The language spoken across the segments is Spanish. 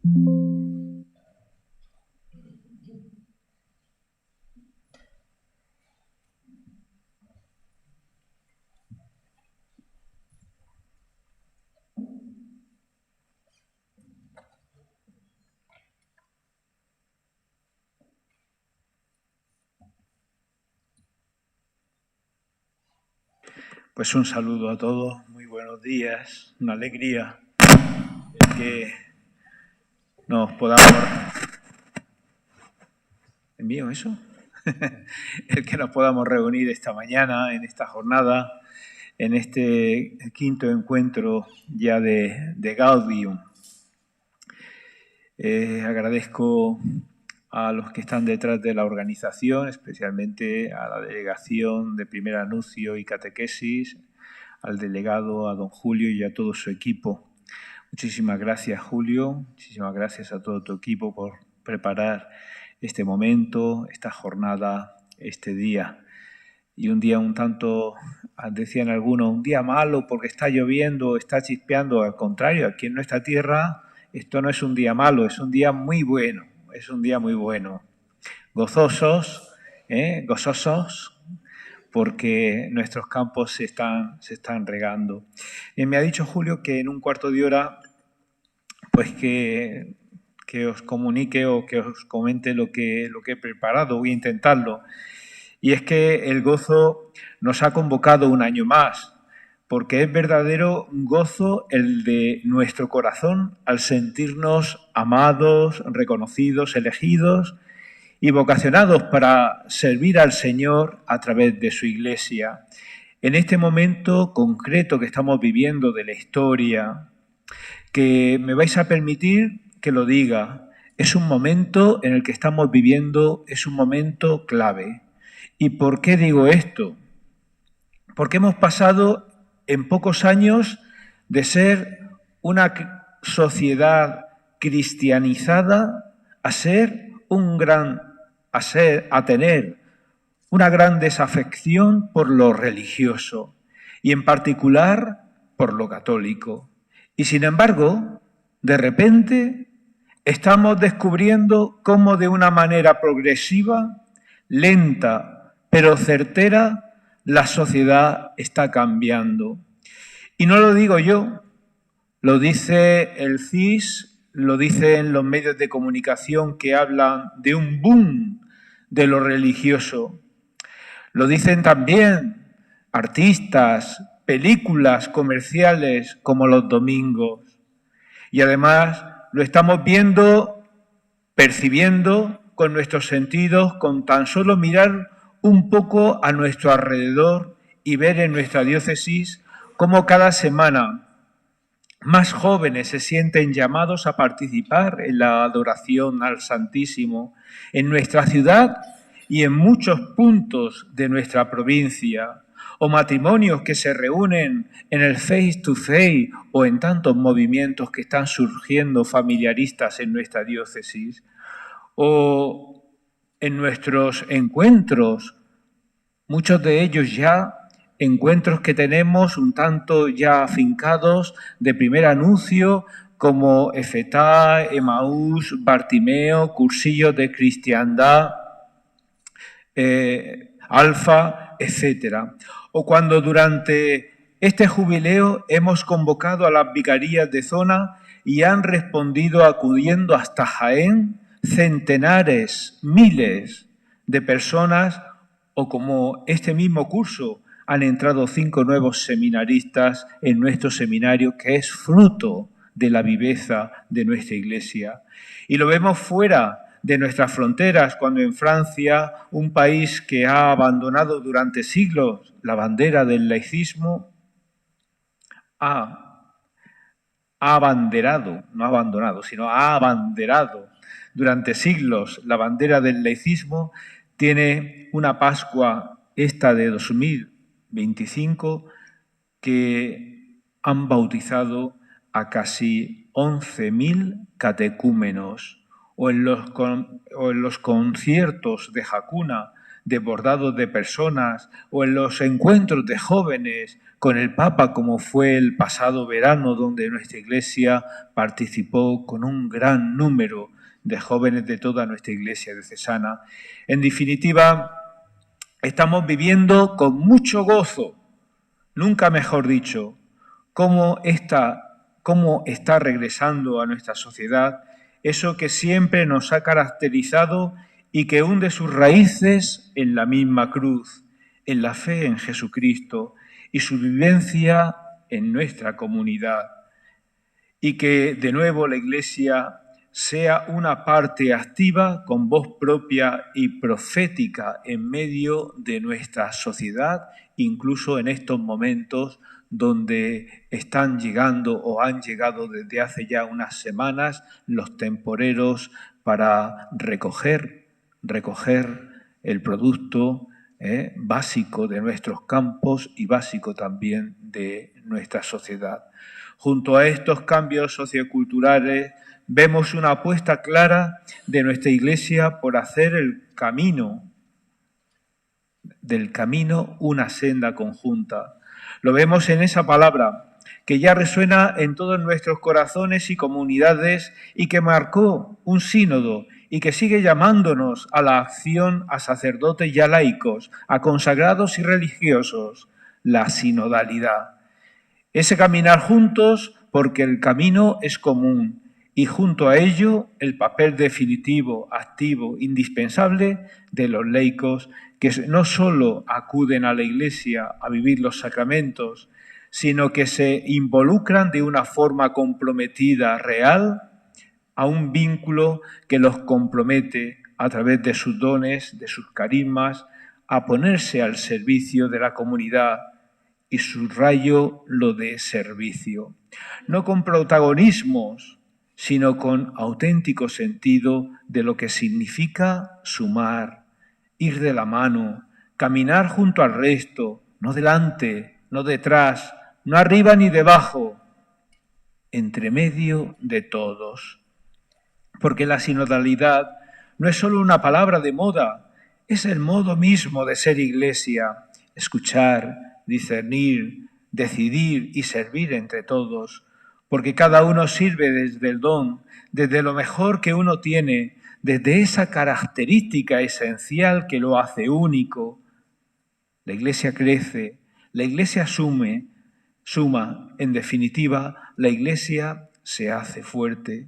Pues un saludo a todos, muy buenos días, una alegría el que nos podamos... ¿Envío eso? El que nos podamos reunir esta mañana, en esta jornada, en este quinto encuentro ya de Gaudium. Agradezco a los que están detrás de la organización, especialmente a la delegación de Primer Anuncio y Catequesis, al delegado, a don Julio y a todo su equipo. Muchísimas gracias, Julio. Muchísimas gracias a todo tu equipo por preparar este momento, esta jornada, este día. Y un día un tanto, decían algunos, un día malo porque está lloviendo, está chispeando. Al contrario, aquí en nuestra tierra esto no es un día malo, es un día muy bueno. Es un día muy bueno. Gozosos, gozosos, porque nuestros campos se están regando. Me ha dicho Julio que en un cuarto de hora, pues que os comunique o que os comente lo que he preparado. Voy a intentarlo. Y es que el gozo nos ha convocado un año más, porque es verdadero gozo el de nuestro corazón al sentirnos amados, reconocidos, elegidos y vocacionados para servir al Señor a través de su Iglesia. En este momento concreto que estamos viviendo de la historia, que me vais a permitir que lo diga, es un momento en el que estamos viviendo, es un momento clave. ¿Y por qué digo esto? Porque hemos pasado en pocos años de ser una sociedad cristianizada a tener una gran desafección por lo religioso y en particular por lo católico. Y sin embargo, de repente estamos descubriendo cómo de una manera progresiva, lenta pero certera, la sociedad está cambiando. Y no lo digo yo, lo dice el CIS, lo dicen los medios de comunicación que hablan de un boom de lo religioso. Lo dicen también artistas, películas comerciales como Los Domingos. Y además lo estamos viendo, percibiendo con nuestros sentidos, con tan solo mirar un poco a nuestro alrededor y ver en nuestra diócesis cómo cada semana más jóvenes se sienten llamados a participar en la adoración al Santísimo en nuestra ciudad y en muchos puntos de nuestra provincia, o matrimonios que se reúnen en el face to face o en tantos movimientos que están surgiendo familiaristas en nuestra diócesis, o en nuestros encuentros, muchos de ellos ya encuentros que tenemos un tanto ya afincados de Primer Anuncio, como Efetá, Emaús, Bartimeo, cursillos de cristiandad, Alfa, etc. O cuando durante este jubileo hemos convocado a las vicarías de zona y han respondido acudiendo hasta Jaén centenares, miles de personas, o como este mismo curso han entrado 5 nuevos seminaristas en nuestro seminario, que es fruto de la viveza de nuestra Iglesia. Y lo vemos fuera de nuestras fronteras, cuando en Francia, un país que ha abandonado durante siglos la bandera del laicismo, ha abanderado, no abandonado, sino ha abanderado durante siglos la bandera del laicismo, tiene una Pascua, esta de 2025, que han bautizado a casi 11.000 catecúmenos, o en los conciertos de jacuna desbordados de personas, o en los encuentros de jóvenes con el Papa, como fue el pasado verano, donde nuestra Iglesia participó con un gran número de jóvenes de toda nuestra Iglesia diocesana. En definitiva, estamos viviendo con mucho gozo, nunca mejor dicho, cómo está regresando a nuestra sociedad eso que siempre nos ha caracterizado y que hunde sus raíces en la misma cruz, en la fe en Jesucristo y su vivencia en nuestra comunidad. Y que de nuevo la Iglesia sea una parte activa con voz propia y profética en medio de nuestra sociedad, incluso en estos momentos donde están llegando o han llegado desde hace ya unas semanas los temporeros para recoger el producto básico de nuestros campos y básico también de nuestra sociedad. Junto a estos cambios socioculturales vemos una apuesta clara de nuestra Iglesia por hacer del camino una senda conjunta. Lo vemos en esa palabra que ya resuena en todos nuestros corazones y comunidades y que marcó un sínodo y que sigue llamándonos a la acción a sacerdotes y a laicos, a consagrados y religiosos, la sinodalidad. Ese caminar juntos porque el camino es común y junto a ello el papel definitivo, activo, indispensable de los laicos que no solo acuden a la Iglesia a vivir los sacramentos, sino que se involucran de una forma comprometida, real, a un vínculo que los compromete a través de sus dones, de sus carismas, a ponerse al servicio de la comunidad, y subrayo lo de servicio, no con protagonismos, sino con auténtico sentido de lo que significa sumar, ir de la mano, caminar junto al resto, no delante, no detrás, no arriba ni debajo, entre medio de todos. Porque la sinodalidad no es solo una palabra de moda, es el modo mismo de ser Iglesia, escuchar, discernir, decidir y servir entre todos, porque cada uno sirve desde el don, desde lo mejor que uno tiene, desde esa característica esencial que lo hace único. La Iglesia crece, la Iglesia suma, en definitiva, la Iglesia se hace fuerte.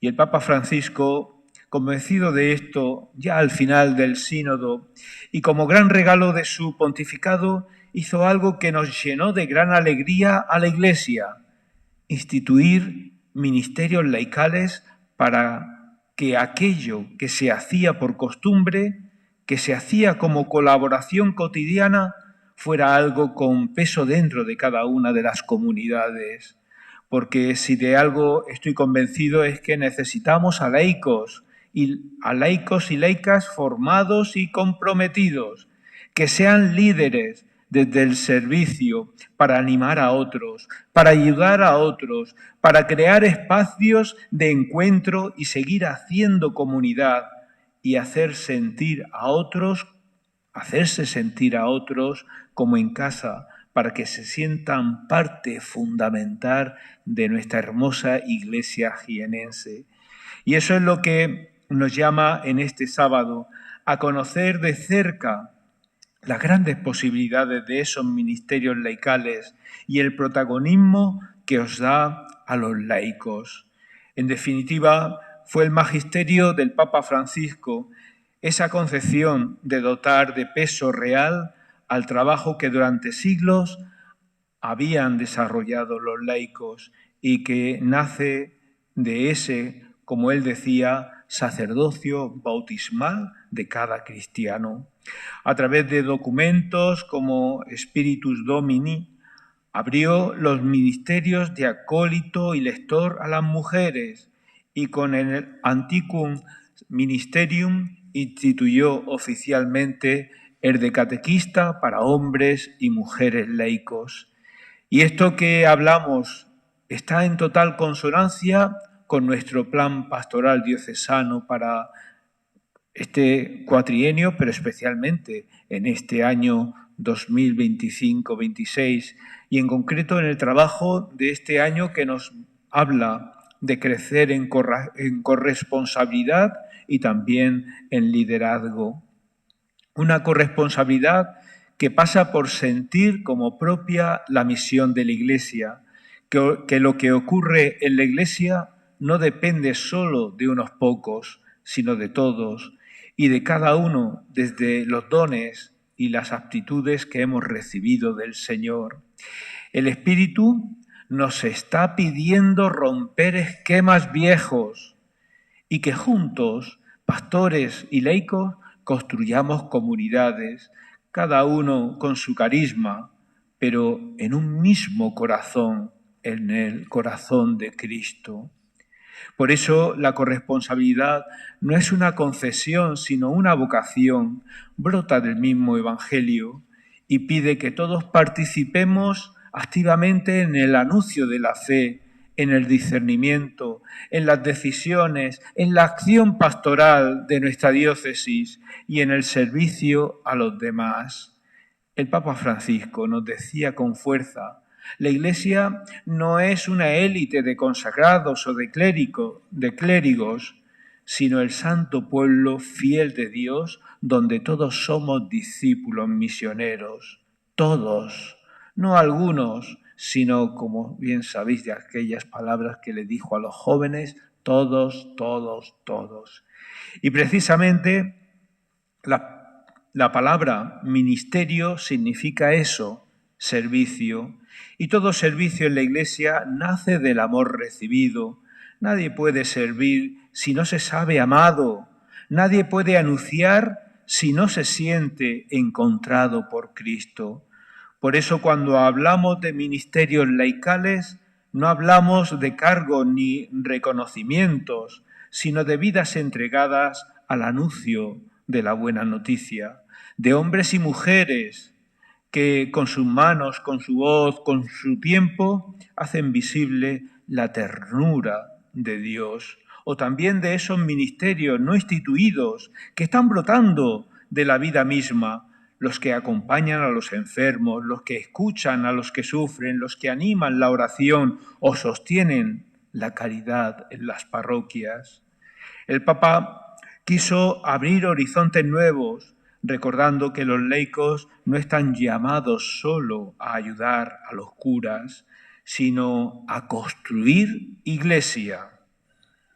Y el Papa Francisco, convencido de esto, ya al final del sínodo, y como gran regalo de su pontificado, hizo algo que nos llenó de gran alegría a la Iglesia: instituir ministerios laicales para que aquello que se hacía por costumbre, que se hacía como colaboración cotidiana, fuera algo con peso dentro de cada una de las comunidades. Porque si de algo estoy convencido es que necesitamos a laicos y laicas formados y comprometidos, que sean líderes desde el servicio para animar a otros, para ayudar a otros, para crear espacios de encuentro y seguir haciendo comunidad y hacerse sentir a otros como en casa, para que se sientan parte fundamental de nuestra hermosa Iglesia jienense. Y eso es lo que nos llama en este sábado a conocer de cerca las grandes posibilidades de esos ministerios laicales y el protagonismo que os da a los laicos. En definitiva, fue el magisterio del Papa Francisco esa concepción de dotar de peso real al trabajo que durante siglos habían desarrollado los laicos y que nace de ese, como él decía, sacerdocio bautismal de cada cristiano. A través de documentos como Spiritus Domini, abrió los ministerios de acólito y lector a las mujeres y con el Antiquum Ministerium instituyó oficialmente el de catequista para hombres y mujeres laicos. Y esto que hablamos está en total consonancia con nuestro plan pastoral diocesano para este cuatrienio, pero especialmente en este año 2025-26, y en concreto en el trabajo de este año que nos habla de crecer en corresponsabilidad y también en liderazgo. Una corresponsabilidad que pasa por sentir como propia la misión de la Iglesia, que lo que ocurre en la Iglesia no depende solo de unos pocos, sino de todos, y de cada uno desde los dones y las aptitudes que hemos recibido del Señor. El Espíritu nos está pidiendo romper esquemas viejos y que juntos, pastores y laicos, construyamos comunidades, cada uno con su carisma, pero en un mismo corazón, en el corazón de Cristo. Por eso la corresponsabilidad no es una concesión, sino una vocación, brota del mismo Evangelio y pide que todos participemos activamente en el anuncio de la fe, en el discernimiento, en las decisiones, en la acción pastoral de nuestra diócesis y en el servicio a los demás. El Papa Francisco nos decía con fuerza: la Iglesia no es una élite de consagrados o de clérigos, sino el santo pueblo fiel de Dios, donde todos somos discípulos misioneros. Todos, no algunos, sino, como bien sabéis de aquellas palabras que le dijo a los jóvenes, todos, todos, todos. Y precisamente la palabra ministerio significa eso, servicio. Y todo servicio en la Iglesia nace del amor recibido. Nadie puede servir si no se sabe amado. Nadie puede anunciar si no se siente encontrado por Cristo. Por eso cuando hablamos de ministerios laicales, no hablamos de cargos ni reconocimientos, sino de vidas entregadas al anuncio de la buena noticia, de hombres y mujeres que con sus manos, con su voz, con su tiempo, hacen visible la ternura de Dios. O también de esos ministerios no instituidos que están brotando de la vida misma, los que acompañan a los enfermos, los que escuchan a los que sufren, los que animan la oración o sostienen la caridad en las parroquias. El Papa quiso abrir horizontes nuevos, recordando que los laicos no están llamados solo a ayudar a los curas, sino a construir iglesia,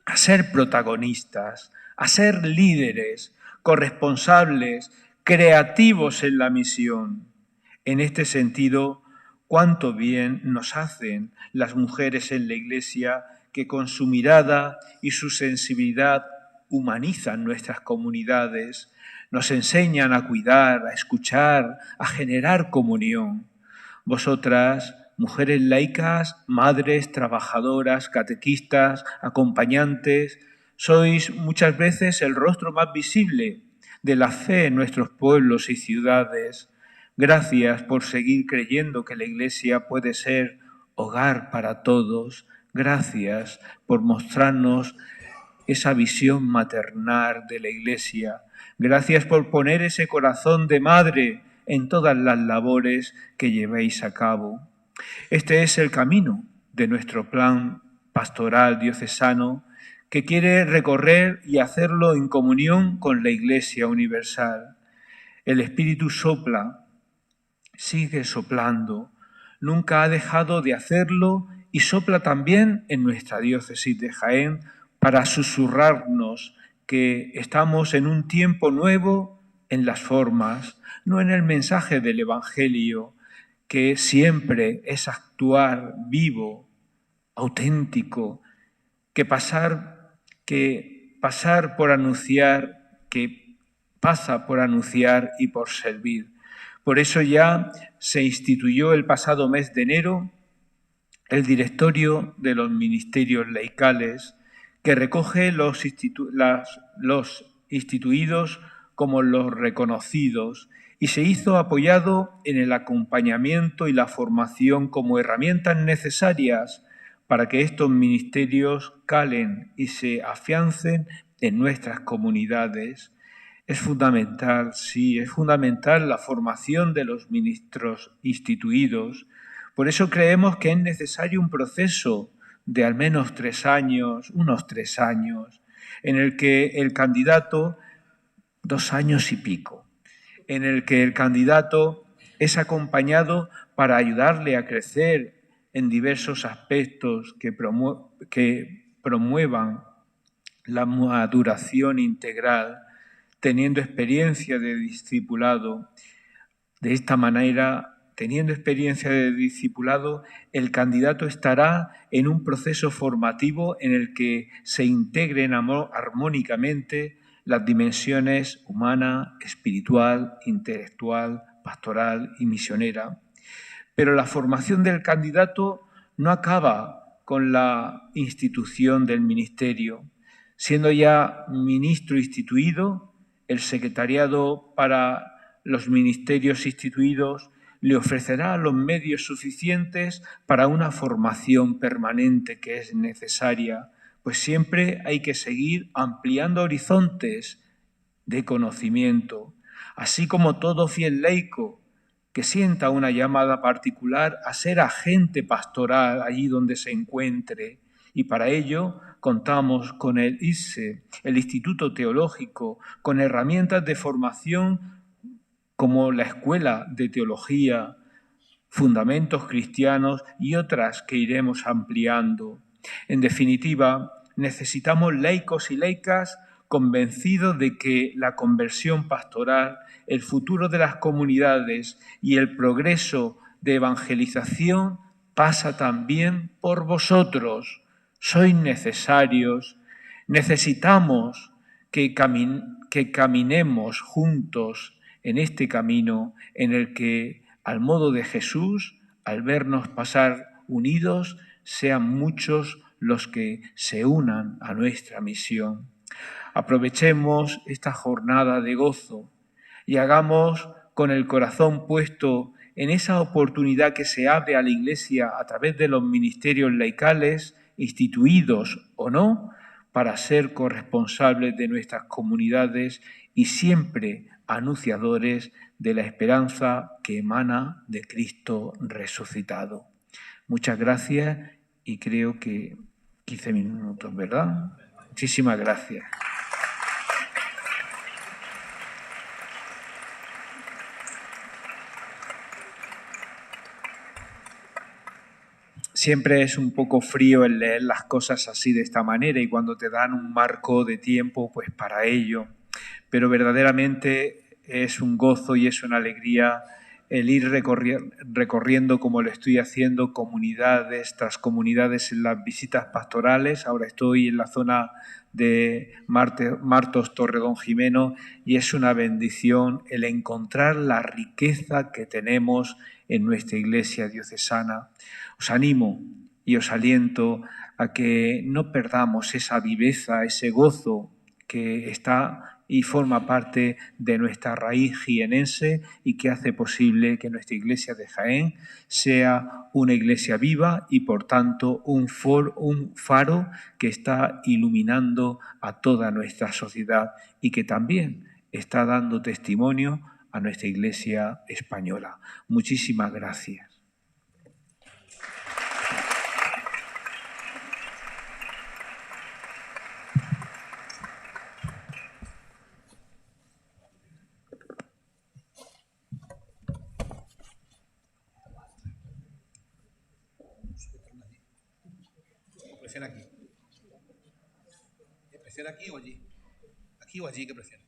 a ser protagonistas, a ser líderes, corresponsables, creativos en la misión. En este sentido, cuánto bien nos hacen las mujeres en la Iglesia que con su mirada y su sensibilidad humanizan nuestras comunidades, nos enseñan a cuidar, a escuchar, a generar comunión. Vosotras, mujeres laicas, madres, trabajadoras, catequistas, acompañantes, sois muchas veces el rostro más visible de la fe en nuestros pueblos y ciudades. Gracias por seguir creyendo que la Iglesia puede ser hogar para todos. Gracias por mostrarnos esa visión maternal de la Iglesia. Gracias por poner ese corazón de madre en todas las labores que llevéis a cabo. Este es el camino de nuestro plan pastoral diocesano que quiere recorrer y hacerlo en comunión con la Iglesia universal. El Espíritu sopla, sigue soplando, nunca ha dejado de hacerlo y sopla también en nuestra diócesis de Jaén para susurrarnos que estamos en un tiempo nuevo en las formas, no en el mensaje del Evangelio, que siempre es actuar vivo, auténtico, que pasar por anunciar, que pasa por anunciar y por servir. Por eso ya se instituyó el pasado mes de enero el directorio de los ministerios laicales, que recoge los instituidos como los reconocidos y se hizo apoyado en el acompañamiento y la formación como herramientas necesarias para que estos ministerios calen y se afiancen en nuestras comunidades. Es fundamental, sí, es fundamental la formación de los ministros instituidos, Por eso creemos que es necesario un proceso de al menos 3 años, unos 3 años, en el que el candidato, 2 años y pico, en el que el candidato es acompañado para ayudarle a crecer en diversos aspectos que promuevan la maduración integral, teniendo experiencia de discipulado. De esta manera, teniendo experiencia de discipulado, el candidato estará en un proceso formativo en el que se integren armónicamente las dimensiones humana, espiritual, intelectual, pastoral y misionera. Pero la formación del candidato no acaba con la institución del ministerio. Siendo ya ministro instituido, el secretariado para los ministerios instituidos le ofrecerá los medios suficientes para una formación permanente que es necesaria, pues siempre hay que seguir ampliando horizontes de conocimiento, así como todo fiel laico que sienta una llamada particular a ser agente pastoral allí donde se encuentre. Y para ello contamos con el ISE, el Instituto Teológico, con herramientas de formación como la Escuela de Teología, Fundamentos Cristianos y otras que iremos ampliando. En definitiva, necesitamos laicos y laicas convencidos de que la conversión pastoral, el futuro de las comunidades y el progreso de evangelización pasa también por vosotros. Sois necesarios. Necesitamos que caminemos juntos en este camino en el que, al modo de Jesús, al vernos pasar unidos, sean muchos los que se unan a nuestra misión. Aprovechemos esta jornada de gozo y hagamos con el corazón puesto en esa oportunidad que se abre a la Iglesia a través de los ministerios laicales, instituidos o no, para ser corresponsables de nuestras comunidades y siempre anunciadores de la esperanza que emana de Cristo resucitado. Muchas gracias y creo que 15 minutos, ¿verdad? Muchísimas gracias. Siempre es un poco frío el leer las cosas así de esta manera y cuando te dan un marco de tiempo, pues para ello. Pero verdaderamente es un gozo y es una alegría el ir recorriendo, como lo estoy haciendo, comunidades tras comunidades en las visitas pastorales. Ahora estoy en la zona de Martos Torredonjimeno y es una bendición el encontrar la riqueza que tenemos en nuestra iglesia diocesana. Os animo y os aliento a que no perdamos esa viveza, ese gozo que está y forma parte de nuestra raíz jienense y que hace posible que nuestra iglesia de Jaén sea una iglesia viva y, por tanto, un faro que está iluminando a toda nuestra sociedad y que también está dando testimonio a nuestra iglesia española. Muchísimas gracias. Prefiere aquí. ¿Prefiere aquí o allí? ¿Aquí o allí? ¿Qué prefiere?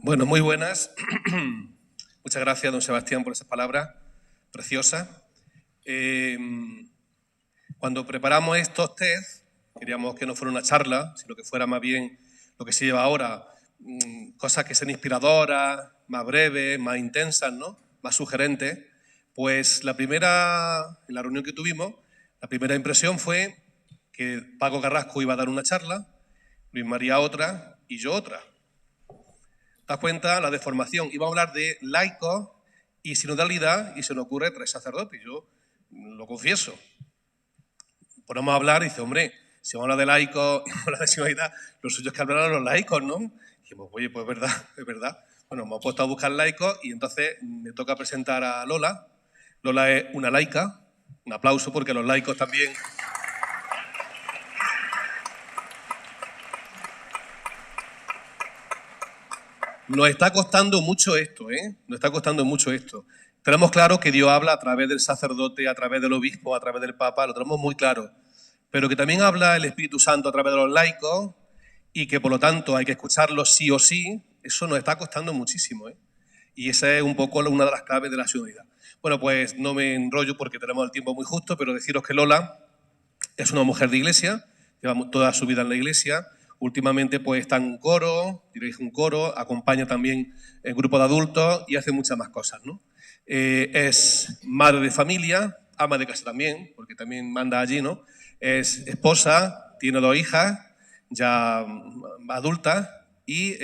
Bueno, muy buenas. Muchas gracias, don Sebastián, por esas palabras preciosas. Cuando preparamos estos test, queríamos que no fuera una charla, sino que fuera más bien lo que se lleva ahora, cosas que sean inspiradoras, más breves, más intensas, ¿no? Más sugerentes. Pues en la reunión que tuvimos, la primera impresión fue que Paco Carrasco iba a dar una charla, Luis María otra y yo otra. ¿Te das cuenta? La deformación. Iba a hablar de laicos y sinodalidad, y se nos ocurre 3 sacerdotes. Yo lo confieso. Ponemos a hablar y dice, hombre, si vamos a hablar de laicos y vamos a hablar de sinodalidad, lo suyo es que hablaran los laicos, ¿no? Y dijimos, oye, pues es verdad. Bueno, hemos puesto a buscar laicos y entonces me toca presentar a Lola. Lola es una laica. Un aplauso porque los laicos también... Nos está costando mucho esto, ¿eh? Nos está costando mucho esto. Tenemos claro que Dios habla a través del sacerdote, a través del obispo, a través del papa, lo tenemos muy claro. Pero que también habla el Espíritu Santo a través de los laicos y que por lo tanto hay que escucharlo sí o sí, eso nos está costando muchísimo, ¿eh? Y esa es un poco una de las claves de la sinodalidad. Bueno, pues no me enrollo porque tenemos el tiempo muy justo, pero deciros que Lola es una mujer de iglesia, lleva toda su vida en la iglesia. Últimamente pues está en un coro, dirige un coro, acompaña también el grupo de adultos y hace muchas más cosas, ¿no? Es madre de familia, ama de casa también, porque también manda allí, ¿no? Es esposa, tiene 2 hijas, ya adultas, y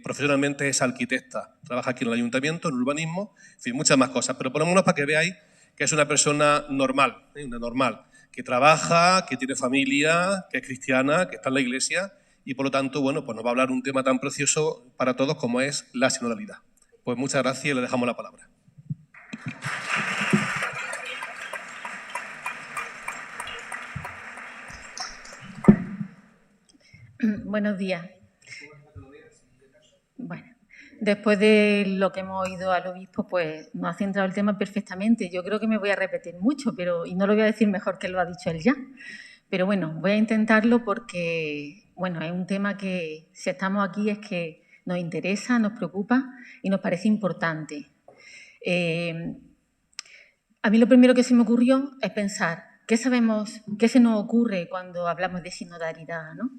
profesionalmente es arquitecta. Trabaja aquí en el ayuntamiento, en urbanismo, en fin, muchas más cosas. Pero ponémonos para que veáis que es una persona normal, una normal, que trabaja, que tiene familia, que es cristiana, que está en la iglesia y por lo tanto, bueno, pues nos va a hablar un tema tan precioso para todos como es la sinodalidad. Pues muchas gracias y le dejamos la palabra. Buenos días. Bueno, después de lo que hemos oído al obispo, pues nos ha centrado el tema perfectamente. Yo creo que me voy a repetir mucho, y no lo voy a decir mejor que lo ha dicho él ya. Pero bueno, voy a intentarlo porque, bueno, es un tema que si estamos aquí es que nos interesa, nos preocupa y nos parece importante. A mí lo primero que se me ocurrió es pensar, ¿qué sabemos, qué se nos ocurre cuando hablamos de sinodalidad, ¿no?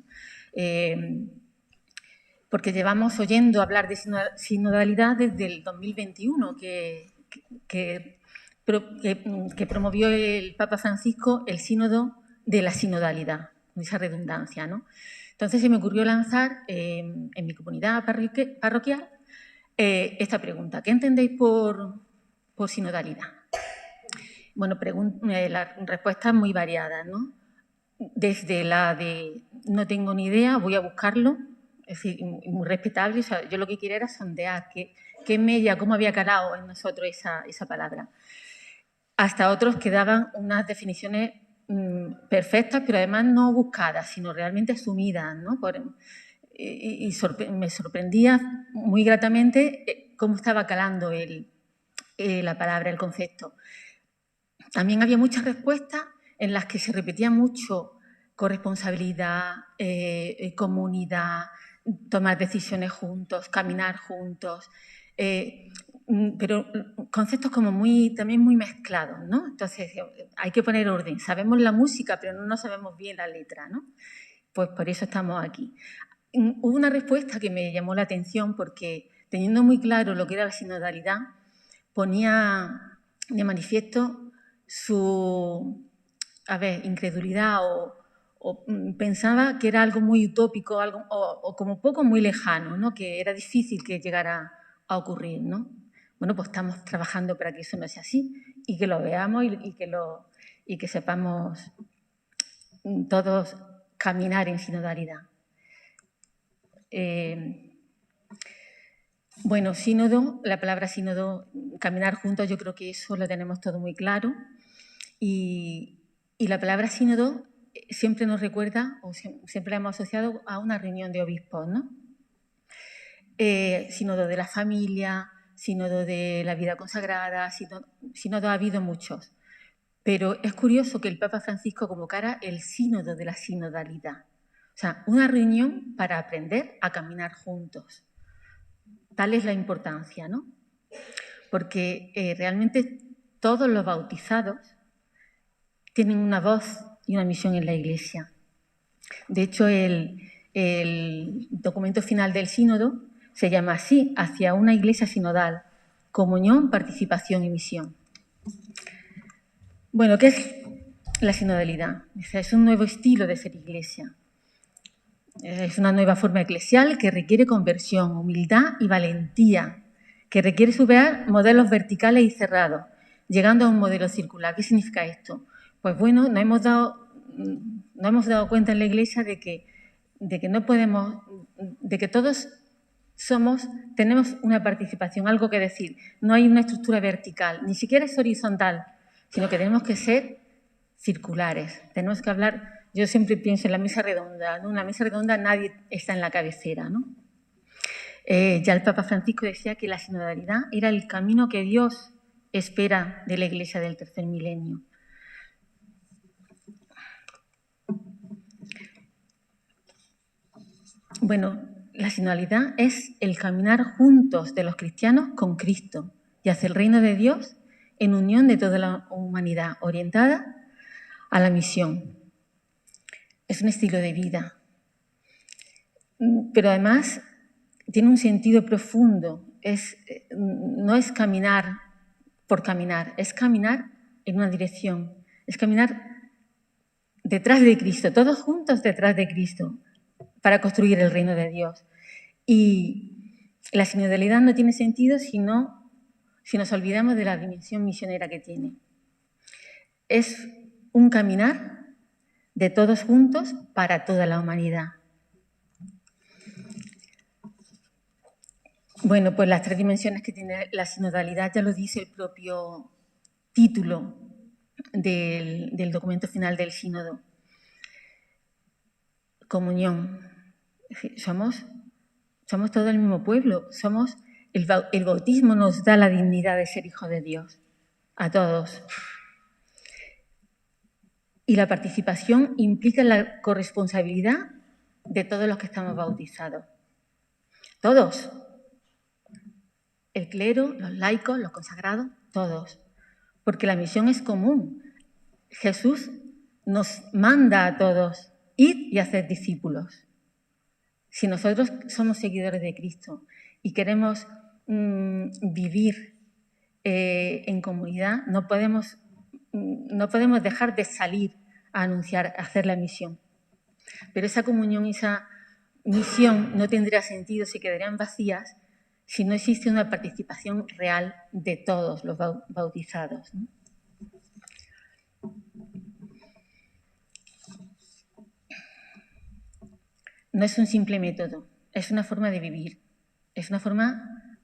Porque llevamos oyendo hablar de sinodalidad desde el 2021, que promovió el Papa Francisco el sínodo de la sinodalidad, con esa redundancia, ¿no? Entonces se me ocurrió lanzar en mi comunidad parroquial esta pregunta. ¿Qué entendéis por sinodalidad? Bueno, la respuesta es muy variada, ¿no? Desde la de no tengo ni idea, voy a buscarlo, es decir, muy respetable. O sea, yo lo que quería era sondear cómo había calado en nosotros esa palabra. Hasta otros que daban unas definiciones perfectas, pero además no buscadas, sino realmente asumidas, ¿no? Me sorprendía muy gratamente cómo estaba calando la palabra, el concepto. También había muchas respuestas en las que se repetía mucho corresponsabilidad, comunidad, tomar decisiones juntos, caminar juntos, pero conceptos como también muy mezclados, ¿no? Entonces, hay que poner orden. Sabemos la música, pero no sabemos bien la letra, ¿no? Pues por eso estamos aquí. Hubo una respuesta que me llamó la atención porque, teniendo muy claro lo que era la sinodalidad, ponía de manifiesto su incredulidad o pensaba que era algo muy utópico o como poco muy lejano, ¿no? Que era difícil que llegara a ocurrir, ¿no? Bueno, pues estamos trabajando para que eso no sea así y que lo veamos y que sepamos todos caminar en sinodalidad. Bueno, sínodo, la palabra sínodo, caminar juntos, yo creo que eso lo tenemos todo muy claro. Y la palabra sínodo siempre nos recuerda, o siempre la hemos asociado a una reunión de obispos, ¿no? Sínodo de la familia, sínodo de la vida consagrada, sínodo ha habido muchos. Pero es curioso que el Papa Francisco convocara el sínodo de la sinodalidad. O sea, una reunión para aprender a caminar juntos. Tal es la importancia, ¿no? Porque realmente todos los bautizados tienen una voz y una misión en la Iglesia. De hecho, el documento final del sínodo se llama así, Hacia una Iglesia sinodal, comunión, participación y misión. Bueno, ¿qué es la sinodalidad? Es un nuevo estilo de ser Iglesia. Es una nueva forma eclesial que requiere conversión, humildad y valentía, que requiere superar modelos verticales y cerrados, llegando a un modelo circular. ¿Qué significa esto? Pues bueno, nos hemos dado cuenta en la Iglesia de que no podemos, de que todos tenemos una participación, algo que decir. No hay una estructura vertical, ni siquiera es horizontal, sino que tenemos que ser circulares. Tenemos que hablar, yo siempre pienso en la mesa redonda, ¿no? En la mesa redonda nadie está en la cabecera, ¿no? Ya el Papa Francisco decía que la sinodalidad era el camino que Dios espera de la Iglesia del tercer milenio. Bueno, la sinodalidad es el caminar juntos de los cristianos con Cristo y hacia el reino de Dios en unión de toda la humanidad, orientada a la misión. Es un estilo de vida, pero además tiene un sentido profundo. No es caminar por caminar, es caminar en una dirección, es caminar detrás de Cristo, todos juntos detrás de Cristo, para construir el reino de Dios. Y la sinodalidad no tiene sentido si nos olvidamos de la dimensión misionera que tiene. Es un caminar de todos juntos para toda la humanidad. Bueno, pues las tres dimensiones que tiene la sinodalidad ya lo dice el propio título del documento final del sínodo. Comunión. Somos todo el mismo pueblo. El bautismo nos da la dignidad de ser hijos de Dios a todos. Y la participación implica la corresponsabilidad de todos los que estamos bautizados. Todos. El clero, los laicos, los consagrados, todos. Porque la misión es común. Jesús nos manda a todos: id y hacer discípulos. Si nosotros somos seguidores de Cristo y queremos vivir en comunidad, no podemos dejar de salir a anunciar, a hacer la misión. Pero esa comunión y esa misión no tendría sentido, se quedarían vacías si no existe una participación real de todos los bautizados, ¿no? No es un simple método, es una forma de vivir. Es una forma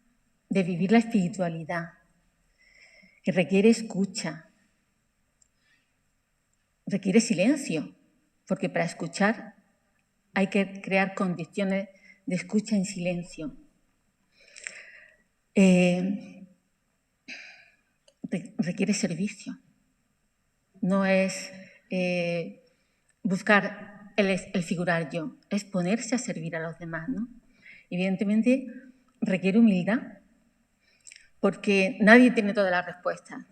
de vivir la espiritualidad, que requiere escucha, requiere silencio, porque para escuchar hay que crear condiciones de escucha en silencio. Requiere servicio. No es buscar el figurar yo, es ponerse a servir a los demás, ¿no? Evidentemente requiere humildad, porque nadie tiene todas las respuestas.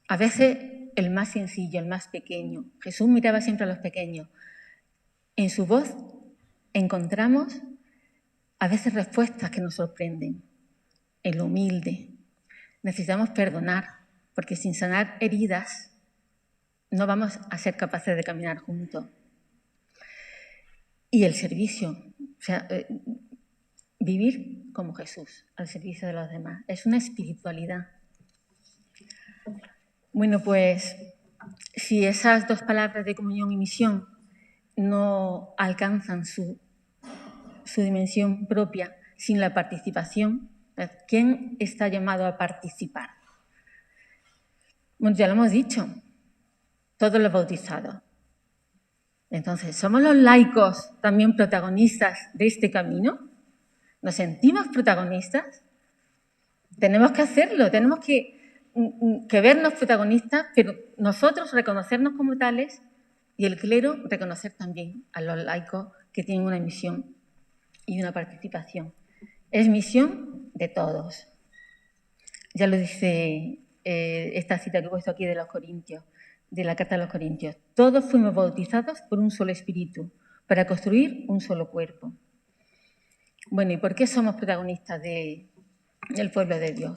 A veces el más sencillo, el más pequeño. Jesús miraba siempre a los pequeños. En su voz encontramos a veces respuestas que nos sorprenden. En lo humilde. Necesitamos perdonar, porque sin sanar heridas no vamos a ser capaces de caminar juntos. Y el servicio, o sea, vivir como Jesús, al servicio de los demás. Es una espiritualidad. Bueno, pues si esas dos palabras de comunión y misión no alcanzan su dimensión propia sin la participación, ¿quién está llamado a participar? Bueno, ya lo hemos dicho, todos los bautizados. Entonces, ¿somos los laicos también protagonistas de este camino? ¿Nos sentimos protagonistas? Tenemos que hacerlo, tenemos que vernos protagonistas, pero nosotros reconocernos como tales y el clero reconocer también a los laicos que tienen una misión y una participación. Es misión de todos. Ya lo dice esta cita que he puesto aquí de los Corintios, de la Carta a los Corintios. Todos fuimos bautizados por un solo espíritu para construir un solo cuerpo. Bueno, ¿y por qué somos protagonistas del pueblo de Dios?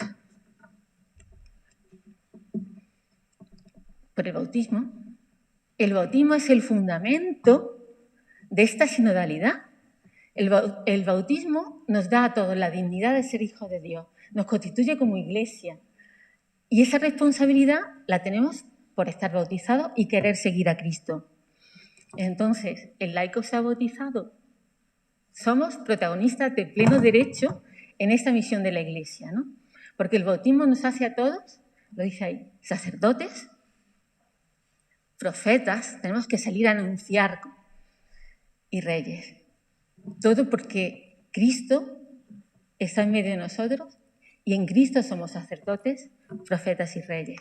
Por el bautismo. El bautismo es el fundamento de esta sinodalidad. El bautismo nos da a todos la dignidad de ser hijos de Dios. nos constituye como Iglesia. Y esa responsabilidad la tenemos por estar bautizados y querer seguir a Cristo. Entonces, el laico se ha bautizado. Somos protagonistas de pleno derecho en esta misión de la Iglesia, ¿no? Porque el bautismo nos hace a todos, lo dice ahí, sacerdotes, profetas, tenemos que salir a anunciar, y reyes. Todo porque Cristo está en medio de nosotros y en Cristo somos sacerdotes, profetas y reyes.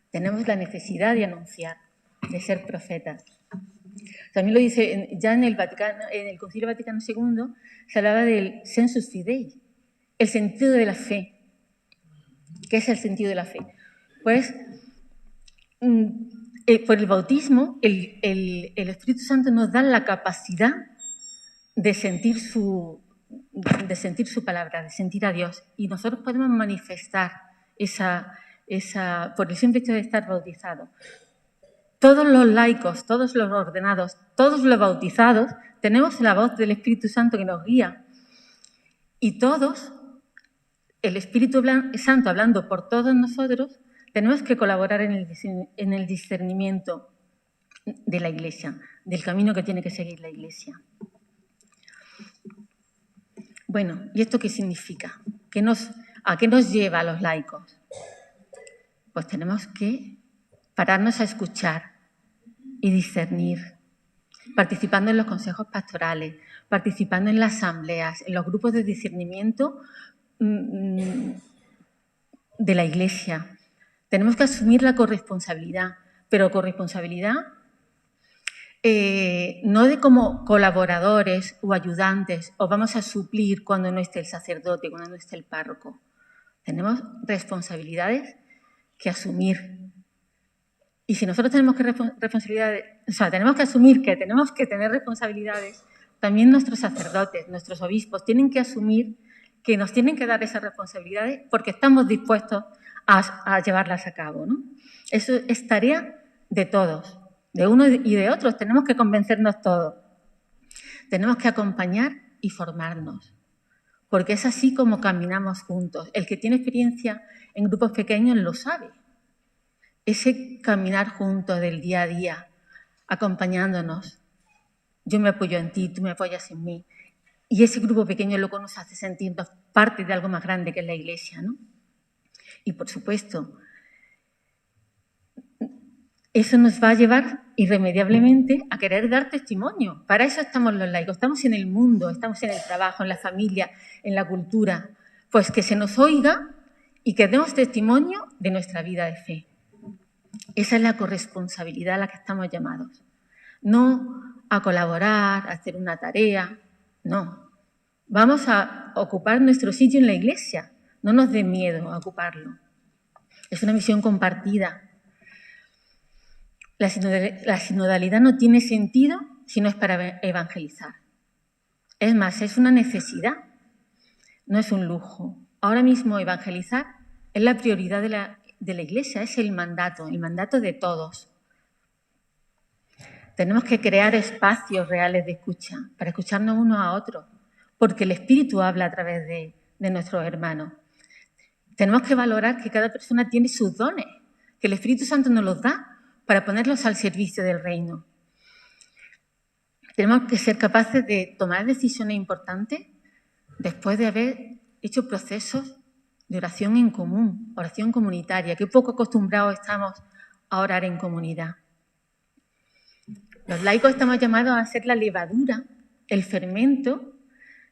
Tenemos la necesidad de anunciar, de ser profetas. También lo dice, ya en el Concilio Vaticano II se hablaba del sensus fidei, el sentido de la fe. ¿Qué es el sentido de la fe? Pues por el bautismo el Espíritu Santo nos da la capacidad de sentir su palabra, de sentir a Dios. Y nosotros podemos manifestar por el simple hecho de estar bautizados. Todos los laicos, todos los ordenados, todos los bautizados, tenemos la voz del Espíritu Santo que nos guía. Y todos, el Espíritu Santo hablando por todos nosotros, tenemos que colaborar en el discernimiento de la Iglesia, del camino que tiene que seguir la Iglesia. Bueno, ¿y esto qué significa? ¿A qué nos lleva a los laicos? Pues tenemos que pararnos a escuchar y discernir, participando en los consejos pastorales, participando en las asambleas, en los grupos de discernimiento de la Iglesia. Tenemos que asumir la corresponsabilidad, pero corresponsabilidad no de como colaboradores o ayudantes, o vamos a suplir cuando no esté el sacerdote, cuando no esté el párroco. Tenemos responsabilidades que asumir. Y si nosotros tenemos tenemos que asumir que tenemos que tener responsabilidades, también nuestros sacerdotes, nuestros obispos, tienen que asumir que nos tienen que dar esas responsabilidades porque estamos dispuestos a llevarlas a cabo, ¿no? Eso es tarea de todos, de unos y de otros. Tenemos que convencernos todos. Tenemos que acompañar y formarnos, porque es así como caminamos juntos. El que tiene experiencia en grupos pequeños lo sabe. Ese caminar juntos del día a día, acompañándonos. Yo me apoyo en ti, tú me apoyas en mí. Y ese grupo pequeño es lo que nos hace sentirnos parte de algo más grande que es la Iglesia, ¿no? Y, por supuesto, eso nos va a llevar irremediablemente a querer dar testimonio. Para eso estamos los laicos. Estamos en el mundo, estamos en el trabajo, en la familia, en la cultura. Pues que se nos oiga y que demos testimonio de nuestra vida de fe. Esa es la corresponsabilidad a la que estamos llamados. No a colaborar, a hacer una tarea, no. Vamos a ocupar nuestro sitio en la Iglesia. No nos dé miedo a ocuparlo. Es una misión compartida. La sinodalidad no tiene sentido si no es para evangelizar. Es más, es una necesidad, no es un lujo. Ahora mismo evangelizar es la prioridad de la Iglesia, es el mandato de todos. Tenemos que crear espacios reales de escucha, para escucharnos unos a otros, porque el Espíritu habla a través de nuestros hermanos. Tenemos que valorar que cada persona tiene sus dones, que el Espíritu Santo nos los da para ponerlos al servicio del reino. Tenemos que ser capaces de tomar decisiones importantes después de haber hecho procesos de oración en común, oración comunitaria. Qué poco acostumbrados estamos a orar en comunidad. Los laicos estamos llamados a ser la levadura, el fermento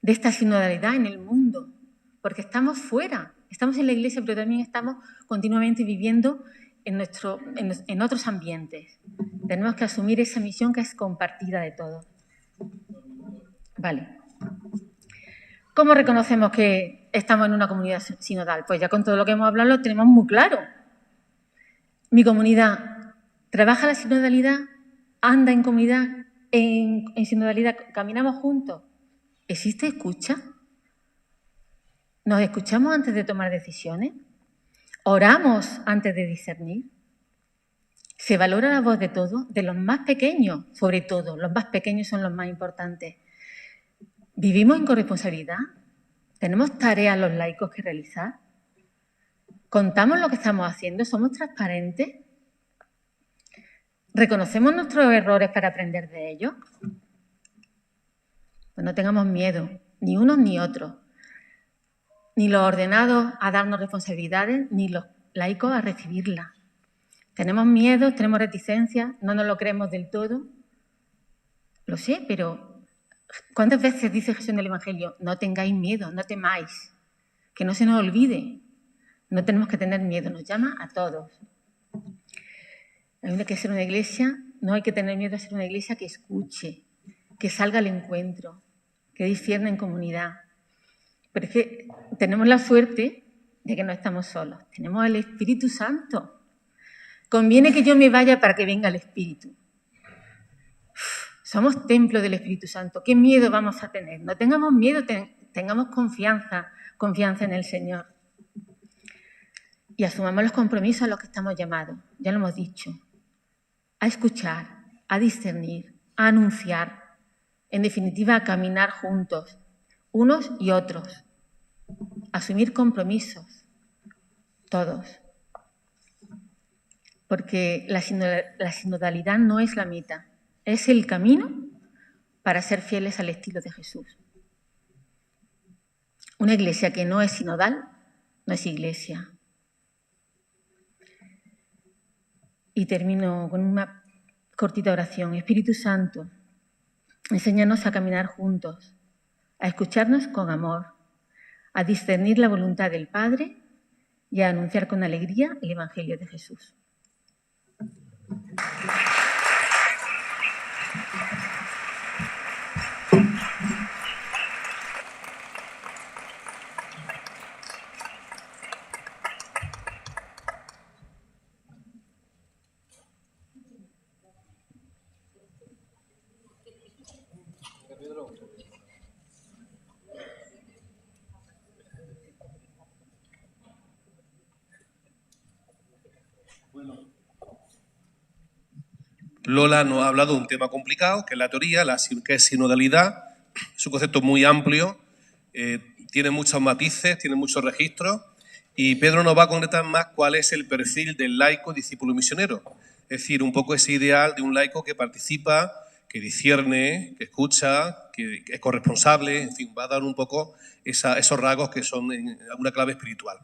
de esta sinodalidad en el mundo, porque estamos fuera, estamos en la Iglesia, pero también estamos continuamente viviendo en otros ambientes. Tenemos que asumir esa misión que es compartida de todos. Vale. ¿Cómo reconocemos que estamos en una comunidad sinodal? Pues ya con todo lo que hemos hablado lo tenemos muy claro. Mi comunidad trabaja la sinodalidad, anda en comunidad, en sinodalidad, caminamos juntos. ¿Existe escucha? ¿Nos escuchamos antes de tomar decisiones? ¿Oramos antes de discernir? ¿Se valora la voz de todos? De los más pequeños, sobre todo. Los más pequeños son los más importantes. ¿Vivimos en corresponsabilidad? ¿Tenemos tareas los laicos que realizar? ¿Contamos lo que estamos haciendo? ¿Somos transparentes? ¿Reconocemos nuestros errores para aprender de ellos? Pues no tengamos miedo, ni unos ni otros, ni los ordenados a darnos responsabilidades, ni los laicos a recibirlas. Tenemos miedo, tenemos reticencias, no nos lo creemos del todo. Lo sé, pero ¿cuántas veces dice Jesús en el Evangelio? No tengáis miedo, no temáis, que no se nos olvide. No tenemos que tener miedo, nos llama a todos. Hay que ser una iglesia, no hay que tener miedo a ser una iglesia que escuche, que salga al encuentro, que discierne en comunidad. Pero es que tenemos la suerte de que no estamos solos, tenemos el Espíritu Santo. Conviene que yo me vaya para que venga el Espíritu. Somos templo del Espíritu Santo. ¿Qué miedo vamos a tener? No tengamos miedo, tengamos confianza en el Señor. Y asumamos los compromisos a los que estamos llamados, ya lo hemos dicho, a escuchar, a discernir, a anunciar, en definitiva a caminar juntos, unos y otros, asumir compromisos, todos. Porque la sinodalidad no es la meta, es el camino para ser fieles al estilo de Jesús. Una iglesia que no es sinodal no es iglesia. Y termino con una cortita oración. Espíritu Santo, enséñanos a caminar juntos, a escucharnos con amor, a discernir la voluntad del Padre y a anunciar con alegría el Evangelio de Jesús. Lola nos ha hablado de un tema complicado, que es la teoría, que es sinodalidad. Es un concepto muy amplio, tiene muchos matices, tiene muchos registros, y Pedro nos va a concretar más cuál es el perfil del laico discípulo misionero. Es decir, un poco ese ideal de un laico que participa, que discierne, que escucha, que es corresponsable, en fin, va a dar un poco esos rasgos que son una clave espiritual.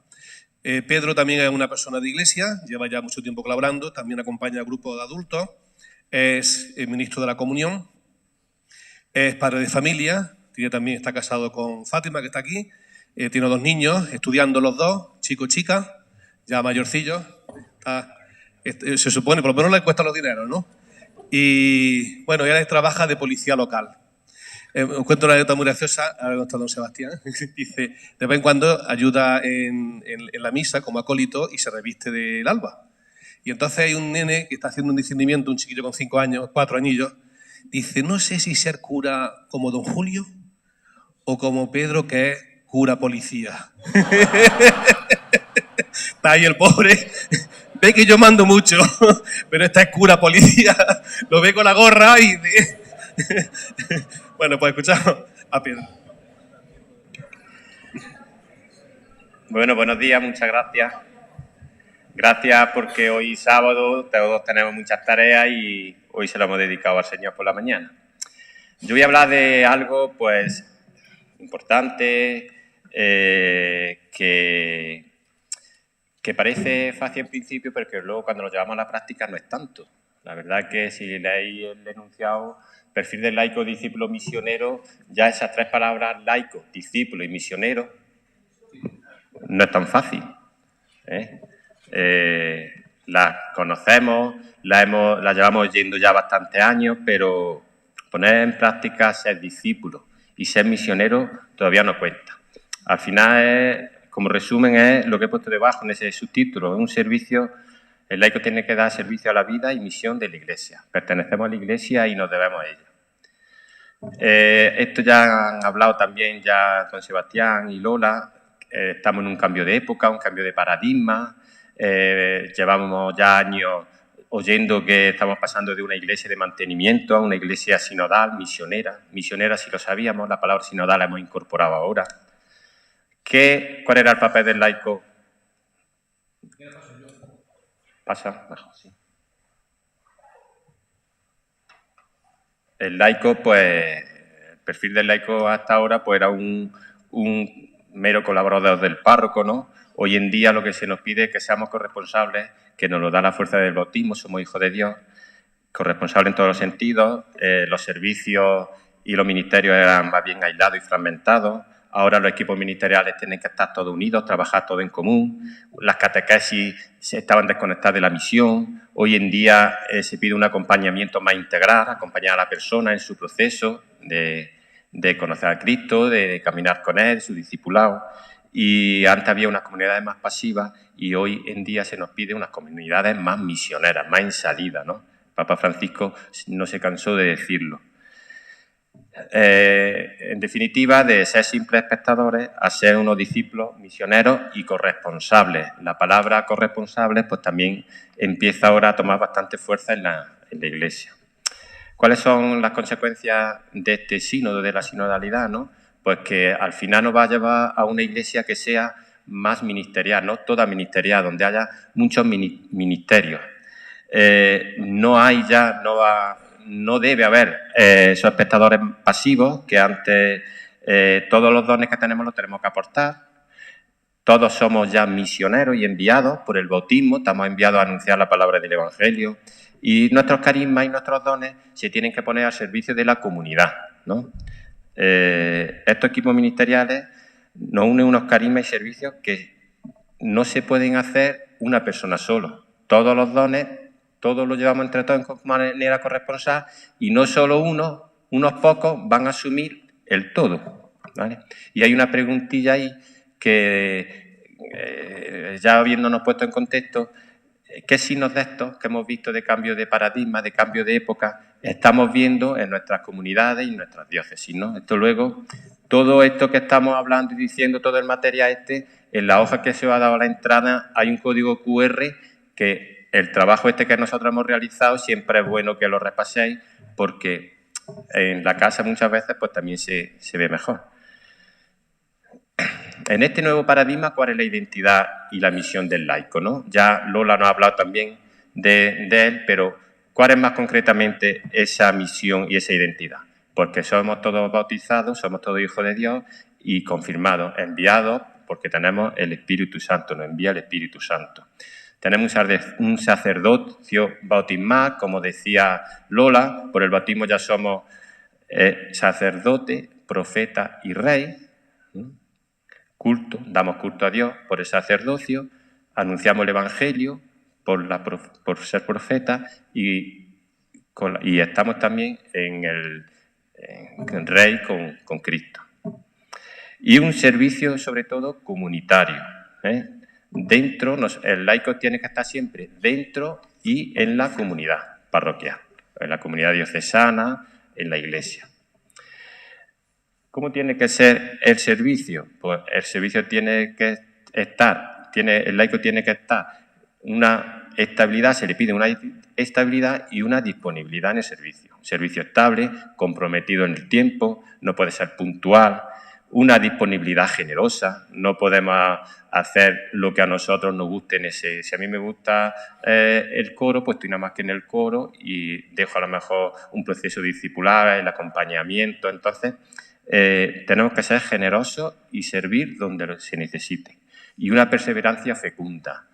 Pedro también es una persona de iglesia, lleva ya mucho tiempo colaborando, también acompaña a grupos de adultos, es el ministro de la Comunión, es padre de familia, también está casado con Fátima, que está aquí, tiene 2 niños, estudiando los 2, chico y chica, ya mayorcillos, se supone, por lo menos le cuesta los dineros, ¿no? Y bueno, él trabaja de policía local. Os cuento una anécdota muy graciosa, ahora no está don Sebastián, dice, de vez en cuando ayuda en la misa como acólito y se reviste del alba. Y entonces hay un nene que está haciendo un discernimiento, un chiquillo con 5 años, 4 añillos, dice, no sé si ser cura como don Julio o como Pedro, que es cura policía. Está ahí el pobre, ve que yo mando mucho, pero esta es cura policía, lo ve con la gorra y... Bueno, pues escuchamos a Pedro. Bueno, buenos días, muchas gracias. Gracias porque hoy sábado todos tenemos muchas tareas y hoy se lo hemos dedicado al Señor por la mañana. Yo voy a hablar de algo, pues, importante, que parece fácil en principio, pero que luego cuando lo llevamos a la práctica no es tanto. La verdad que si leéis el enunciado, perfil del laico, discípulo, misionero, ya esas 3 palabras, laico, discípulo y misionero, no es tan fácil, las conocemos, las llevamos oyendo ya bastantes años, pero poner en práctica ser discípulo y ser misionero todavía no cuenta. Al final, como resumen, es lo que he puesto debajo en ese subtítulo, es un servicio. El laico tiene que dar servicio a la vida y misión de la Iglesia. Pertenecemos a la Iglesia y nos debemos a ella. Esto ya han hablado también ya don Sebastián y Lola. Estamos en un cambio de época, un cambio de paradigma. Llevamos ya años oyendo que estamos pasando de una iglesia de mantenimiento a una iglesia sinodal, misionera. Misionera, si lo sabíamos, la palabra sinodal la hemos incorporado ahora. ¿Cuál era el papel del laico? Pasa, mejor, sí. El laico, pues, el perfil del laico hasta ahora, pues era un mero colaborador del párroco, ¿no? Hoy en día lo que se nos pide es que seamos corresponsables, que nos lo da la fuerza del bautismo, somos hijos de Dios, corresponsables en todos los sentidos. Los servicios y los ministerios eran más bien aislados y fragmentados. Ahora los equipos ministeriales tienen que estar todos unidos, trabajar todos en común. Las catequesis estaban desconectadas de la misión. Hoy en día se pide un acompañamiento más integral, acompañar a la persona en su proceso de conocer a Cristo, de caminar con Él, su discipulado. Y antes había unas comunidades más pasivas y hoy en día se nos pide unas comunidades más misioneras, más en salida, ¿no? Papa Francisco no se cansó de decirlo. En definitiva, de ser simples espectadores a ser unos discípulos misioneros y corresponsables. La palabra corresponsables pues también empieza ahora a tomar bastante fuerza en la Iglesia. ¿Cuáles son las consecuencias de este sínodo, de la sinodalidad, ¿no? Pues que al final nos va a llevar a una Iglesia que sea más ministerial, no toda ministerial, donde haya muchos ministerios. No debe haber esos espectadores pasivos que antes todos los dones que tenemos los tenemos que aportar. Todos somos ya misioneros y enviados por el bautismo, estamos enviados a anunciar la palabra del Evangelio y nuestros carismas y nuestros dones se tienen que poner al servicio de la comunidad, ¿no? Estos equipos ministeriales nos unen unos carismas y servicios que no se pueden hacer una persona solo. Todos los dones, todos los llevamos entre todos de manera corresponsal y no solo unos pocos van a asumir el todo, ¿vale? Y hay una preguntilla ahí que, ya habiéndonos puesto en contexto, ¿qué signos de estos que hemos visto de cambio de paradigma, de cambio de época, estamos viendo en nuestras comunidades y en nuestras diócesis, ¿no? Esto luego, todo esto que estamos hablando y diciendo, todo el material en la hoja que se os ha dado a la entrada hay un código QR que el trabajo que nosotros hemos realizado siempre es bueno que lo repaséis porque en la casa muchas veces pues también se ve mejor. En este nuevo paradigma, ¿cuál es la identidad y la misión del laico, ¿no? Ya Lola nos ha hablado también de él, pero ¿cuál es más concretamente esa misión y esa identidad? Porque somos todos bautizados, somos todos hijos de Dios y confirmados, enviados, porque tenemos el Espíritu Santo, nos envía el Espíritu Santo. Tenemos un sacerdocio bautismal, como decía Lola, por el bautismo ya somos sacerdote, profeta y rey. Culto, damos culto a Dios por el sacerdocio, anunciamos el Evangelio por ser profeta y estamos también en rey con Cristo. Y un servicio, sobre todo, comunitario, ¿eh? El laico tiene que estar siempre dentro y en la comunidad parroquial, en la comunidad diocesana, en la Iglesia. ¿Cómo tiene que ser el servicio? Pues el servicio tiene que estar, el laico tiene que estar una estabilidad, se le pide una estabilidad y una disponibilidad en el servicio. Un servicio estable, comprometido en el tiempo, no puede ser puntual, una disponibilidad generosa, no podemos hacer lo que a nosotros nos guste si a mí me gusta el coro, pues estoy nada más que en el coro y dejo a lo mejor un proceso discipular, el acompañamiento, entonces tenemos que ser generosos y servir donde se necesite. Y una perseverancia fecunda.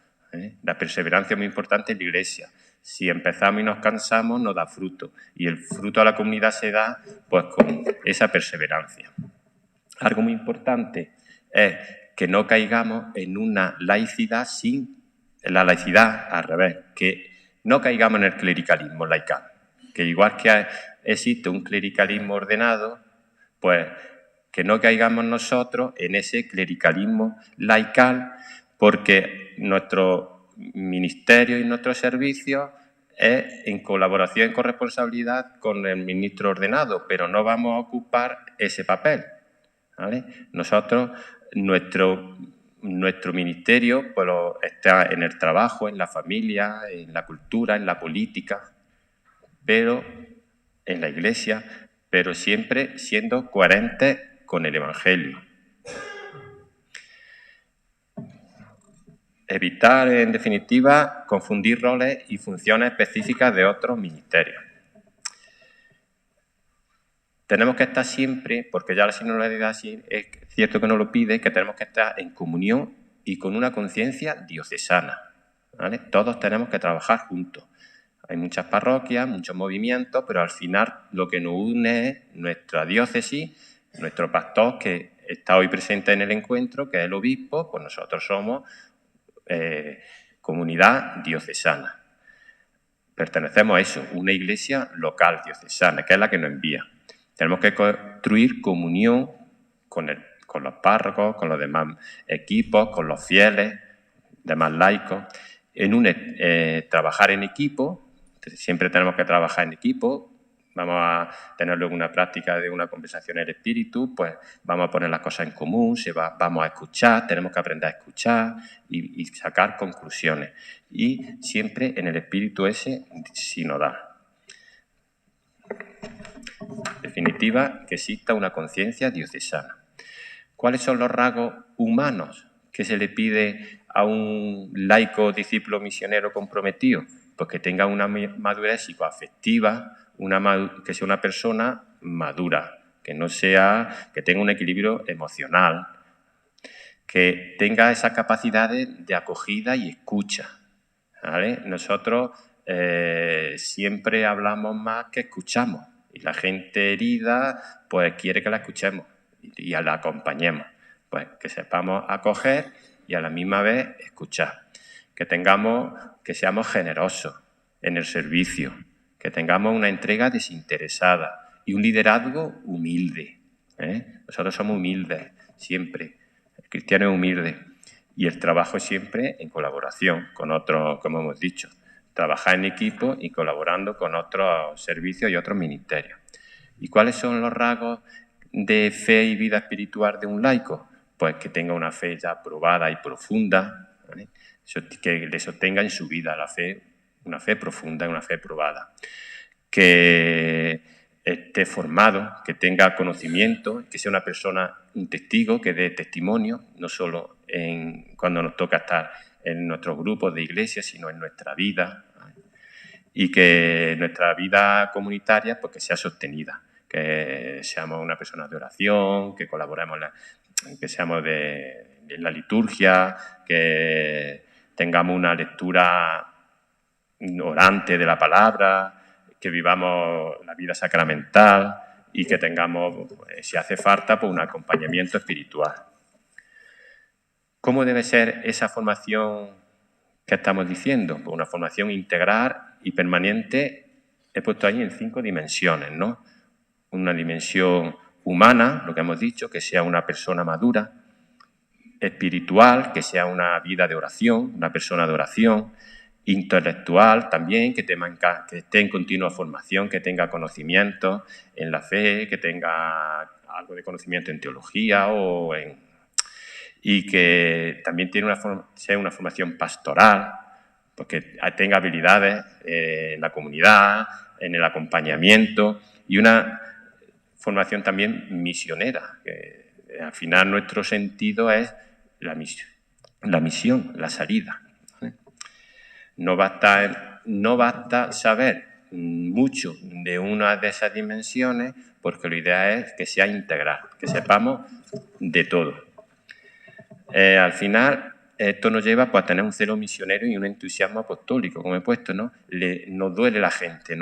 La perseverancia es muy importante en la Iglesia. Si empezamos y nos cansamos, nos da fruto. Y el fruto a la comunidad se da pues con esa perseverancia. Algo muy importante es que no caigamos en una laicidad la laicidad al revés, que no caigamos en el clericalismo laical. Que igual que existe un clericalismo ordenado, pues que no caigamos nosotros en ese clericalismo laical, porque nuestro ministerio y nuestro servicio es en colaboración y corresponsabilidad con el ministro ordenado, pero no vamos a ocupar ese papel, ¿vale? Nosotros, nuestro ministerio pues, está en el trabajo, en la familia, en la cultura, en la política, pero en la Iglesia, pero siempre siendo coherentes con el Evangelio. Evitar, en definitiva, confundir roles y funciones específicas de otros ministerios. Tenemos que estar siempre, porque ya la sinodalidad es cierto que nos lo pide, que tenemos que estar en comunión y con una conciencia diocesana, ¿vale? Todos tenemos que trabajar juntos. Hay muchas parroquias, muchos movimientos, pero al final lo que nos une es nuestra diócesis, nuestro pastor que está hoy presente en el encuentro, que es el obispo, pues nosotros somos comunidad diocesana. Pertenecemos a eso, una iglesia local diocesana, que es la que nos envía. Tenemos que construir comunión con los párrocos, con los demás equipos, con los fieles, demás laicos, trabajar en equipo. Siempre tenemos que trabajar en equipo. Vamos a tener luego una práctica de una conversación en el espíritu, pues vamos a poner las cosas en común, vamos a escuchar, tenemos que aprender a escuchar y sacar conclusiones. Y siempre en el espíritu ese sinodal. En definitiva, que exista una conciencia diocesana. ¿Cuáles son los rasgos humanos que se le pide a un laico discípulo misionero comprometido? Pues que tenga una madurez psicoafectiva, que sea una persona madura, que tenga un equilibrio emocional, que tenga esa capacidad de acogida y escucha, ¿vale? Nosotros siempre hablamos más que escuchamos. Y la gente herida, pues quiere que la escuchemos y la acompañemos. Pues que sepamos acoger y a la misma vez escuchar. Que seamos generosos en el servicio, que tengamos una entrega desinteresada y un liderazgo humilde. Nosotros somos humildes, siempre. El cristiano es humilde. Y el trabajo siempre en colaboración con otros, como hemos dicho. Trabajar en equipo y colaborando con otros servicios y otros ministerios. ¿Y cuáles son los rasgos de fe y vida espiritual de un laico? Pues que tenga una fe ya probada y profunda, ¿vale? Que le sostenga en su vida la fe, una fe profunda, una fe probada. Que esté formado, que tenga conocimiento, que sea una persona, un testigo, que dé testimonio, no solo cuando nos toca estar en nuestros grupos de iglesia, sino en nuestra vida, ¿vale? Y que nuestra vida comunitaria pues, que sea sostenida, que seamos una persona de oración, que colaboremos, que seamos de la liturgia, que tengamos una lectura orante de la palabra, que vivamos la vida sacramental y que tengamos, si hace falta, pues un acompañamiento espiritual. ¿Cómo debe ser esa formación que estamos diciendo? Pues una formación integral y permanente, he puesto ahí en 5 dimensiones, ¿no? Una dimensión humana, lo que hemos dicho, que sea una persona madura, espiritual, que sea una vida de oración, una persona de oración, intelectual también, que esté en continua formación, que tenga conocimiento en la fe, que tenga algo de conocimiento en teología y que también sea una formación pastoral, porque tenga habilidades en la comunidad, en el acompañamiento y una formación también misionera, que al final nuestro sentido es la misión, la salida. No basta saber mucho de una de esas dimensiones, porque la idea es que sea integral, que sepamos de todo. Al final, esto nos lleva pues, a tener un celo misionero y un entusiasmo apostólico, como he puesto, ¿no? Nos duele la gente,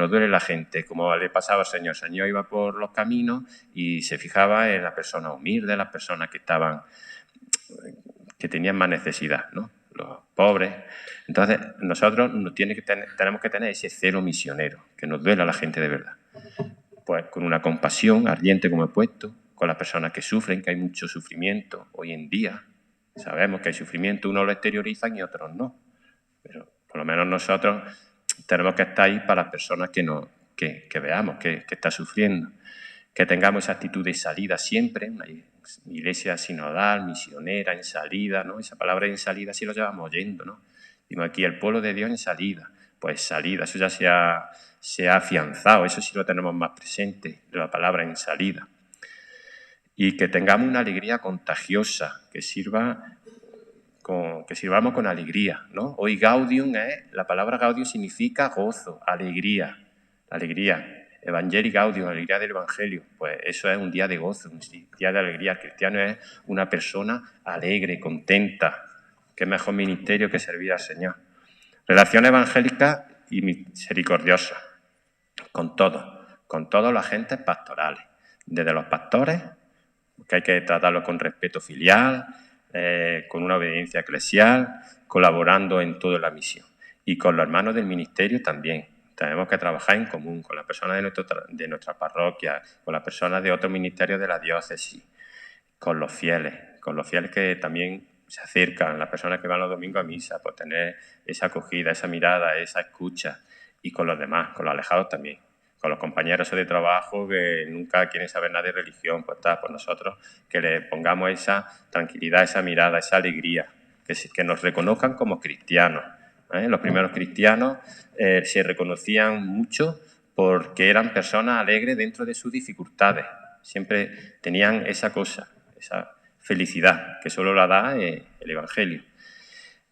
como le pasaba al Señor. El Señor iba por los caminos y se fijaba en las personas humildes, las personas que tenían más necesidad, ¿no? Los pobres. Entonces, nosotros tenemos que tener ese celo misionero, que nos duela a la gente de verdad. Pues con una compasión ardiente, como he puesto, con las personas que sufren, que hay mucho sufrimiento hoy en día. Sabemos que hay sufrimiento, unos lo exteriorizan y otros no. Pero por lo menos nosotros tenemos que estar ahí para las personas que veamos que está sufriendo. Que tengamos esa actitud de salida siempre, una iglesia sinodal, misionera, en salida, ¿no? Esa palabra en salida sí lo llevamos oyendo, ¿no? Digo aquí, el pueblo de Dios en salida. Pues salida, eso ya se ha afianzado, eso sí lo tenemos más presente, la palabra en salida. Y que tengamos una alegría contagiosa, que sirva que sirvamos con alegría, ¿no? Hoy Gaudium la palabra Gaudium significa gozo, alegría, Evangelii Gaudium, alegría del Evangelio. Pues eso es un día de gozo, un día de alegría. El cristiano es una persona alegre, contenta. Qué mejor ministerio que servir al Señor. Relación evangélica y misericordiosa con todos los agentes pastorales, desde los pastores, que hay que tratarlos con respeto filial, con una obediencia eclesial, colaborando en toda la misión. Y con los hermanos del ministerio también. Tenemos que trabajar en común con las personas de nuestra parroquia, con las personas de otros ministerios de la diócesis, con los fieles que también se acercan, las personas que van los domingos a misa, por tener esa acogida, esa mirada, esa escucha, y con los demás, con los alejados también, con los compañeros de trabajo que nunca quieren saber nada de religión, pues está por nosotros, que le pongamos esa tranquilidad, esa mirada, esa alegría, que nos reconozcan como cristianos. Los primeros cristianos se reconocían mucho porque eran personas alegres dentro de sus dificultades. Siempre tenían esa cosa, esa felicidad que solo la da el Evangelio.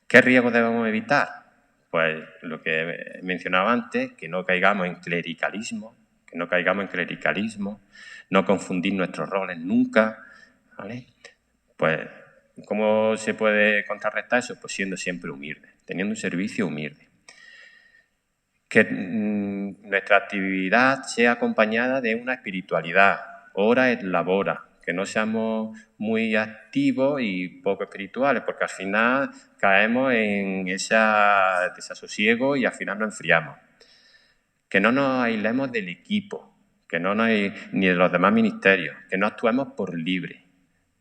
¿Qué riesgos debemos evitar? Pues lo que mencionaba antes, que no caigamos en clericalismo, no confundir nuestros roles nunca, ¿vale? Pues, ¿cómo se puede contrarrestar eso? Pues siendo siempre humildes, teniendo un servicio humilde. Que nuestra actividad sea acompañada de una espiritualidad, ora et labora, que no seamos muy activos y poco espirituales, porque al final caemos en ese desasosiego y al final nos enfriamos. Que no nos aislemos del equipo, ni de los demás ministerios, que no actuemos por libre,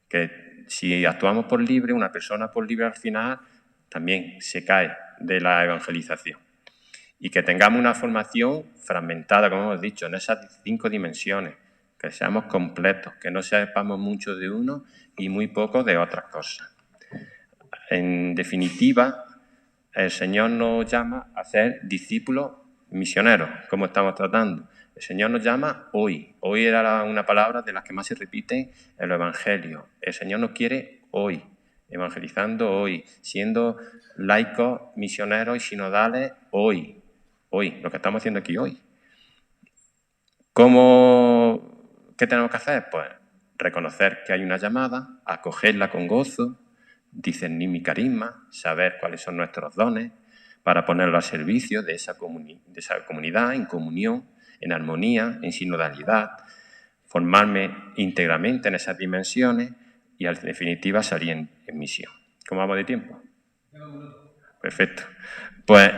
que si actuamos por libre, una persona por libre al final también se cae de la evangelización. Y que tengamos una formación fragmentada, como hemos dicho, en esas 5 dimensiones, que seamos completos, que no sepamos mucho de uno y muy poco de otras cosas. En definitiva, el Señor nos llama a ser discípulos misioneros, como estamos tratando. El Señor nos llama hoy. Hoy era una palabra de las que más se repite en los evangelios. El Señor nos quiere hoy, evangelizando hoy, siendo laicos, misioneros y sinodales hoy, lo que estamos haciendo aquí hoy. ¿Qué tenemos que hacer? Pues reconocer que hay una llamada, acogerla con gozo, discernir mi carisma, saber cuáles son nuestros dones, para ponerlo al servicio de esa comunidad, en comunión, en armonía, en sinodalidad, formarme íntegramente en esas dimensiones y, en definitiva, salir en misión. ¿Cómo vamos de tiempo? Perfecto. Pues,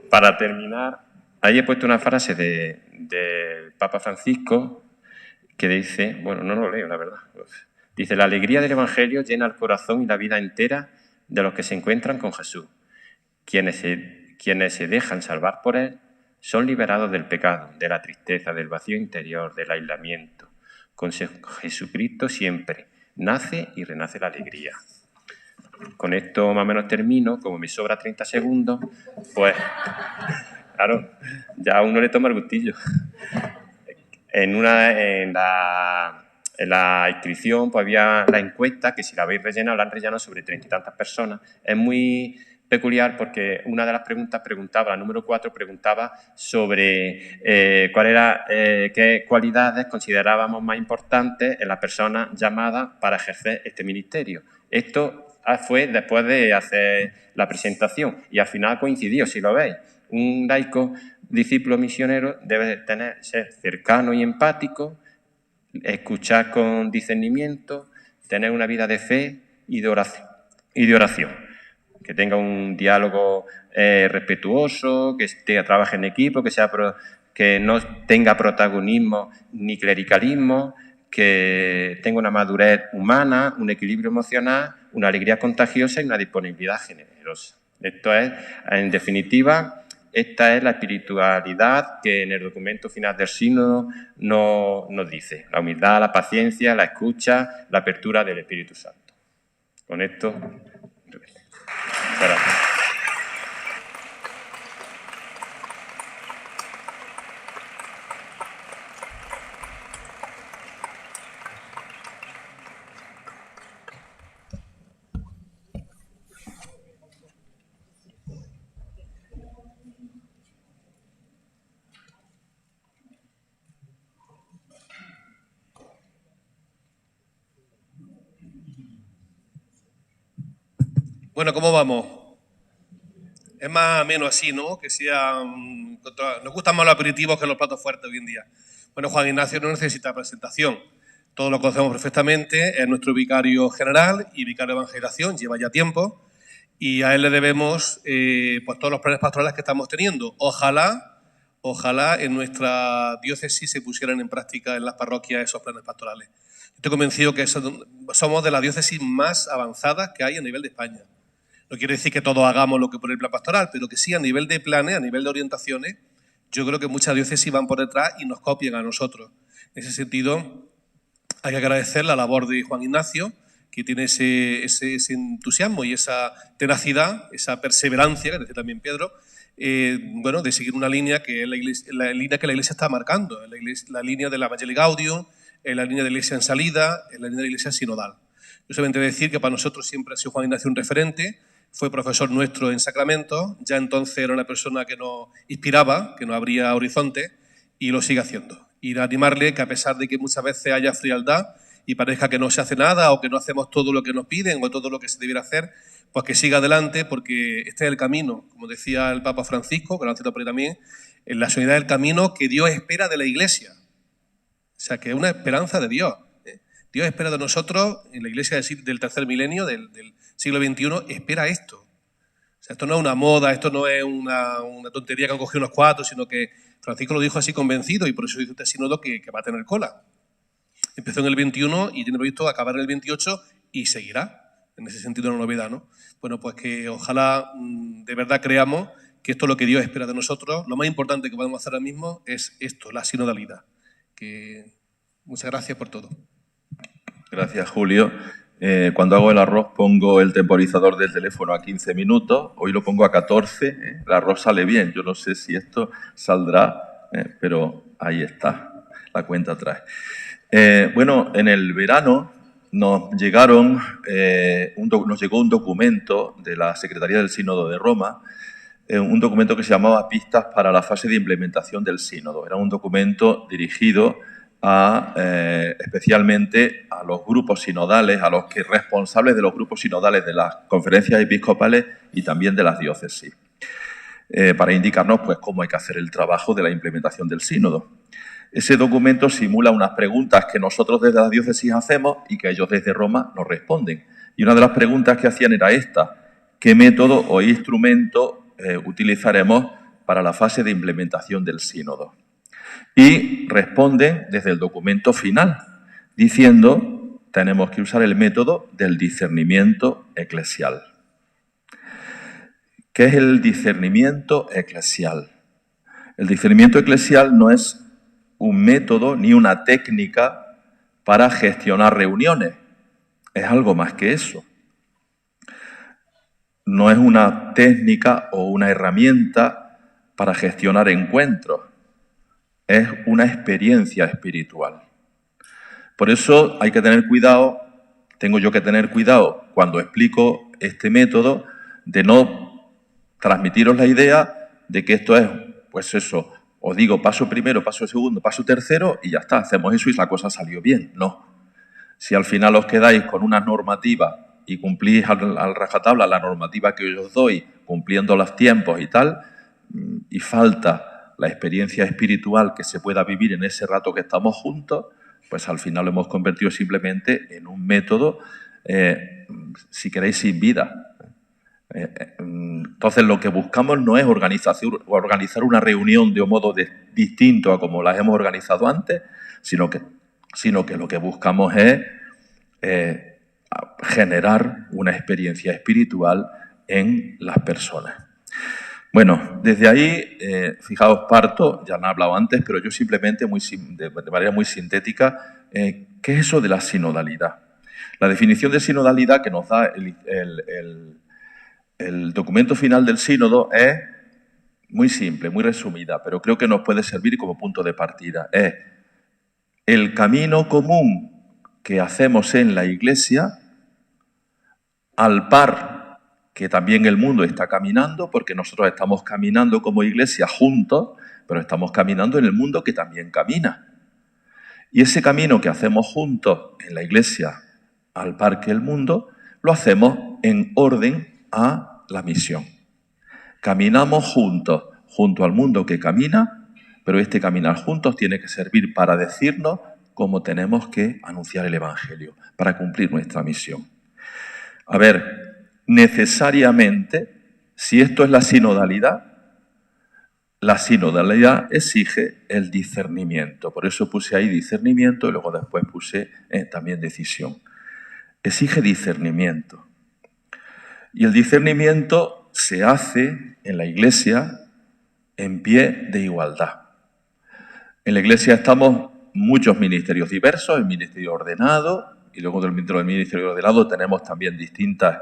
para terminar, ahí he puesto una frase del Papa Francisco que dice, bueno, no lo leo, la verdad. Dice, la alegría del Evangelio llena el corazón y la vida entera de los que se encuentran con Jesús. Quienes se dejan salvar por Él son liberados del pecado, de la tristeza, del vacío interior, del aislamiento. Con Jesucristo siempre nace y renace la alegría. Con esto más o menos termino. Como me sobra 30 segundos, pues, claro, ya a uno le toma el gustillo. En la inscripción pues había la encuesta, que si la habéis rellenado, la han rellenado sobre 30 y tantas personas. Es muy peculiar porque una de las preguntas preguntaba, la número 4, preguntaba sobre qué cualidades considerábamos más importantes en la persona llamada para ejercer este ministerio. Esto fue después de hacer la presentación y al final coincidió, si lo veis. Un laico discípulo misionero debe ser cercano y empático, escuchar con discernimiento, tener una vida de fe y de oración. Que tenga un diálogo respetuoso, que trabaje en equipo, que no tenga protagonismo ni clericalismo, que tenga una madurez humana, un equilibrio emocional, una alegría contagiosa y una disponibilidad generosa. Esto es, en definitiva, esta es la espiritualidad que en el documento final del sínodo nos dice. La humildad, la paciencia, la escucha, la apertura del Espíritu Santo. Con esto... Gracias. Bueno, ¿cómo vamos? Es más o menos así, ¿no? Que sea, nos gustan más los aperitivos que los platos fuertes hoy en día. Bueno, Juan Ignacio no necesita presentación. Todos lo conocemos perfectamente. Es nuestro vicario general y vicario de evangelización. Lleva ya tiempo. Y a él le debemos pues todos los planes pastorales que estamos teniendo. Ojalá en nuestra diócesis se pusieran en práctica en las parroquias esos planes pastorales. Estoy convencido que somos de las diócesis más avanzadas que hay a nivel de España. No quiere decir que todos hagamos lo que pone el plan pastoral, pero que sí a nivel de planes, a nivel de orientaciones, yo creo que muchas diócesis van por detrás y nos copian a nosotros. En ese sentido, hay que agradecer la labor de Juan Ignacio, que tiene ese entusiasmo y esa tenacidad, esa perseverancia, que decía también Pedro, bueno, de seguir una línea que es la línea que la Iglesia está marcando, la línea de la Evangelii Gaudium, la línea de la Iglesia en salida, la línea de la Iglesia sinodal. Yo solamente voy a decir que para nosotros siempre ha sido Juan Ignacio un referente. Fue profesor nuestro en Sacramento, ya entonces era una persona que nos inspiraba, que nos abría horizontes y lo sigue haciendo. Y animarle que a pesar de que muchas veces haya frialdad y parezca que no se hace nada o que no hacemos todo lo que nos piden o todo lo que se debiera hacer, pues que siga adelante porque este es el camino, como decía el Papa Francisco, que lo han citado por ahí también, en la unidad del camino que Dios espera de la Iglesia. O sea, que es una esperanza de Dios. Dios espera de nosotros, en la Iglesia del tercer milenio, del siglo XXI, espera esto. O sea, esto no es una moda, esto no es una tontería que han cogido unos cuatro, sino que Francisco lo dijo así convencido y por eso dice este sínodo que va a tener cola. Empezó en el 21 y tiene previsto acabar en el 28 y seguirá. En ese sentido, una novedad, ¿no? Bueno, pues que ojalá de verdad creamos que esto es lo que Dios espera de nosotros. Lo más importante que podemos hacer ahora mismo es esto, la sinodalidad. Muchas gracias por todo. Gracias, Julio. Cuando hago el arroz pongo el temporizador del teléfono a 15 minutos, hoy lo pongo a 14, el arroz sale bien, yo no sé si esto saldrá, pero ahí está, la cuenta atrás. Bueno, en el verano nos llegó un documento de la Secretaría del Sínodo de Roma, un documento que se llamaba Pistas para la fase de implementación del sínodo. Era un documento dirigido especialmente a los grupos sinodales, a los responsables de los grupos sinodales de las conferencias episcopales y también de las diócesis, para indicarnos pues, cómo hay que hacer el trabajo de la implementación del sínodo. Ese documento simula unas preguntas que nosotros desde la diócesis hacemos y que ellos desde Roma nos responden. Y una de las preguntas que hacían era esta: ¿qué método o instrumento utilizaremos para la fase de implementación del sínodo? Y responden desde el documento final, diciendo tenemos que usar el método del discernimiento eclesial. ¿Qué es el discernimiento eclesial? El discernimiento eclesial no es un método ni una técnica para gestionar reuniones, es algo más que eso. No es una técnica o una herramienta para gestionar encuentros. Es una experiencia espiritual. Por eso hay que tener cuidado, tengo yo que tener cuidado cuando explico este método de no transmitiros la idea de que esto es, pues eso, os digo paso primero, paso segundo, paso tercero y ya está, hacemos eso y la cosa salió bien. No. Si al final os quedáis con una normativa y cumplís al rajatabla la normativa que yo os doy, cumpliendo los tiempos y tal, y falta la experiencia espiritual que se pueda vivir en ese rato que estamos juntos, pues al final lo hemos convertido simplemente en un método, si queréis, sin vida. Entonces, lo que buscamos no es organizar una reunión de un modo distinto a como las hemos organizado antes, sino que lo que buscamos es generar una experiencia espiritual en las personas. Bueno, desde ahí, fijaos, parto, ya han hablado antes, pero yo simplemente, de manera muy sintética, ¿qué es eso de la sinodalidad? La definición de sinodalidad que nos da el documento final del sínodo es muy simple, muy resumida, pero creo que nos puede servir como punto de partida. Es el camino común que hacemos en la Iglesia al par que también el mundo está caminando, porque nosotros estamos caminando como Iglesia juntos, pero estamos caminando en el mundo que también camina. Y ese camino que hacemos juntos en la Iglesia al par que el mundo, lo hacemos en orden a la misión. Caminamos juntos, junto al mundo que camina, pero este caminar juntos tiene que servir para decirnos cómo tenemos que anunciar el Evangelio, para cumplir nuestra misión. A ver, necesariamente, si esto es la sinodalidad exige el discernimiento. Por eso puse ahí discernimiento y luego después puse también decisión. Exige discernimiento. Y el discernimiento se hace en la Iglesia en pie de igualdad. En la Iglesia estamos muchos ministerios diversos, el ministerio ordenado, y luego dentro del ministerio ordenado tenemos también distintos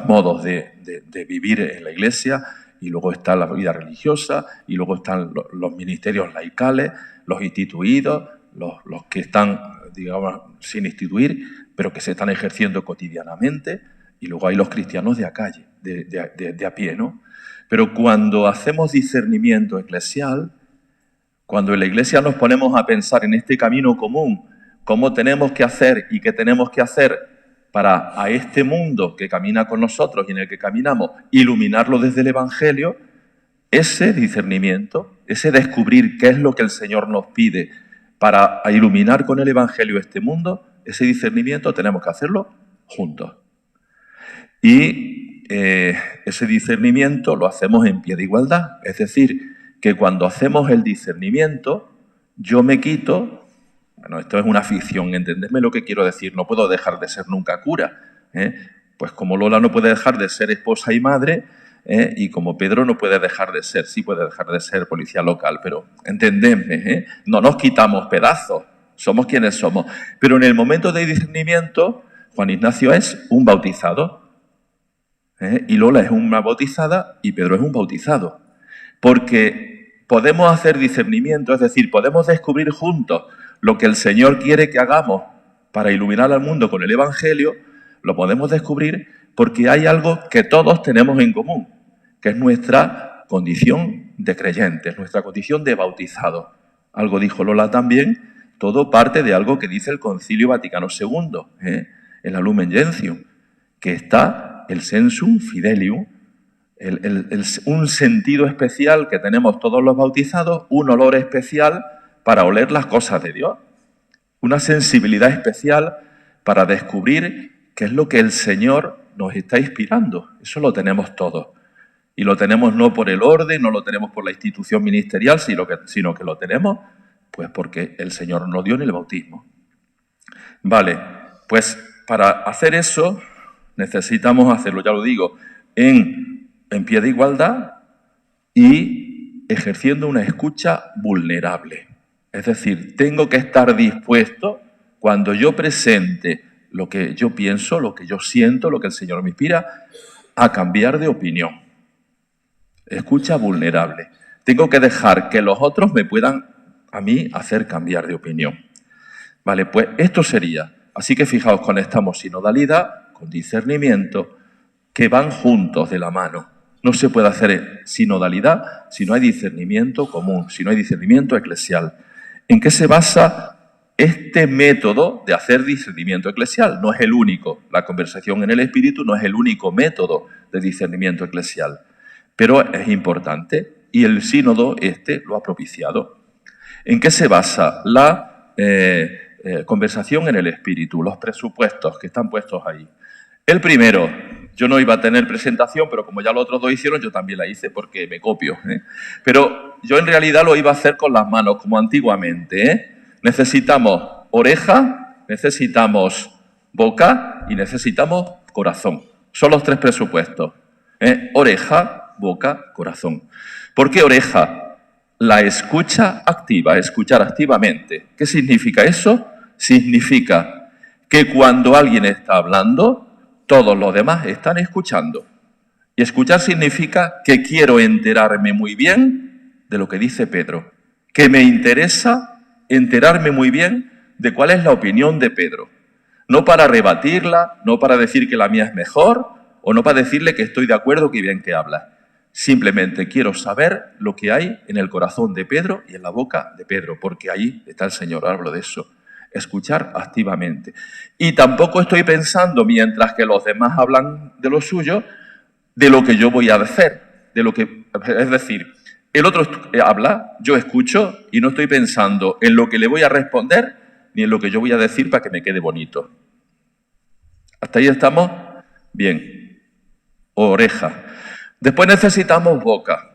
modos de vivir en la Iglesia, y luego está la vida religiosa, y luego están los ministerios laicales, los instituidos, los que están, digamos, sin instituir, pero que se están ejerciendo cotidianamente, y luego hay los cristianos de a calle, de a pie, ¿no? Pero cuando hacemos discernimiento eclesial, cuando en la Iglesia nos ponemos a pensar en este camino común, cómo tenemos que hacer y qué tenemos que hacer para a este mundo que camina con nosotros y en el que caminamos, iluminarlo desde el Evangelio, ese discernimiento, ese descubrir qué es lo que el Señor nos pide para iluminar con el Evangelio este mundo, ese discernimiento tenemos que hacerlo juntos. Y ese discernimiento lo hacemos en pie de igualdad, es decir, que cuando hacemos el discernimiento, yo me quito, bueno, esto es una ficción, entendedme lo que quiero decir, no puedo dejar de ser nunca cura, pues como Lola no puede dejar de ser esposa y madre, y como Pedro no puede dejar de ser, sí puede dejar de ser policía local, pero entendedme, no nos quitamos pedazos, somos quienes somos, pero en el momento de discernimiento, Juan Ignacio es un bautizado, y Lola es una bautizada y Pedro es un bautizado, porque podemos hacer discernimiento, es decir, podemos descubrir juntos lo que el Señor quiere que hagamos para iluminar al mundo con el Evangelio, lo podemos descubrir porque hay algo que todos tenemos en común, que es nuestra condición de creyentes, nuestra condición de bautizados. Algo dijo Lola también, todo parte de algo que dice el Concilio Vaticano II, en la Lumen Gentium, que está el sensum fidelium, un sentido especial que tenemos todos los bautizados, un olor especial para oler las cosas de Dios, una sensibilidad especial para descubrir qué es lo que el Señor nos está inspirando. Eso lo tenemos todos. Y lo tenemos no por el orden, no lo tenemos por la institución ministerial, sino que lo tenemos pues porque el Señor nos dio en el bautismo. Vale, pues para hacer eso necesitamos hacerlo, ya lo digo, en pie de igualdad y ejerciendo una escucha vulnerable. Es decir, tengo que estar dispuesto cuando yo presente lo que yo pienso, lo que yo siento, lo que el Señor me inspira, a cambiar de opinión. Escucha vulnerable. Tengo que dejar que los otros me puedan a mí hacer cambiar de opinión. Vale, pues esto sería. Así que fijaos, conectamos sinodalidad con discernimiento, que van juntos de la mano. No se puede hacer sinodalidad si no hay discernimiento común, si no hay discernimiento eclesial. ¿En qué se basa este método de hacer discernimiento eclesial? No es el único. La conversación en el Espíritu no es el único método de discernimiento eclesial. Pero es importante y el sínodo lo ha propiciado. ¿En qué se basa la conversación en el Espíritu? Los presupuestos que están puestos ahí. El primero, yo no iba a tener presentación, pero como ya los otros dos hicieron, yo también la hice porque me copio. Pero yo en realidad lo iba a hacer con las manos, como antiguamente. Necesitamos oreja, necesitamos boca y necesitamos corazón. Son los tres presupuestos. Oreja, boca, corazón. ¿Por qué oreja? La escucha activa, escuchar activamente. ¿Qué significa eso? Significa que cuando alguien está hablando, todos los demás están escuchando. Y escuchar significa que quiero enterarme muy bien de lo que dice Pedro, que me interesa enterarme muy bien de cuál es la opinión de Pedro. No para rebatirla, no para decir que la mía es mejor, o no para decirle que estoy de acuerdo, que bien que habla. Simplemente quiero saber lo que hay en el corazón de Pedro y en la boca de Pedro, porque ahí está el Señor, hablo de eso. escuchar activamente. Y tampoco estoy pensando, mientras que los demás hablan de lo suyo, de lo que yo voy a hacer. Es decir, el otro habla, yo escucho y no estoy pensando en lo que le voy a responder ni en lo que yo voy a decir para que me quede bonito. ¿Hasta ahí estamos? Bien. Oreja. Después necesitamos boca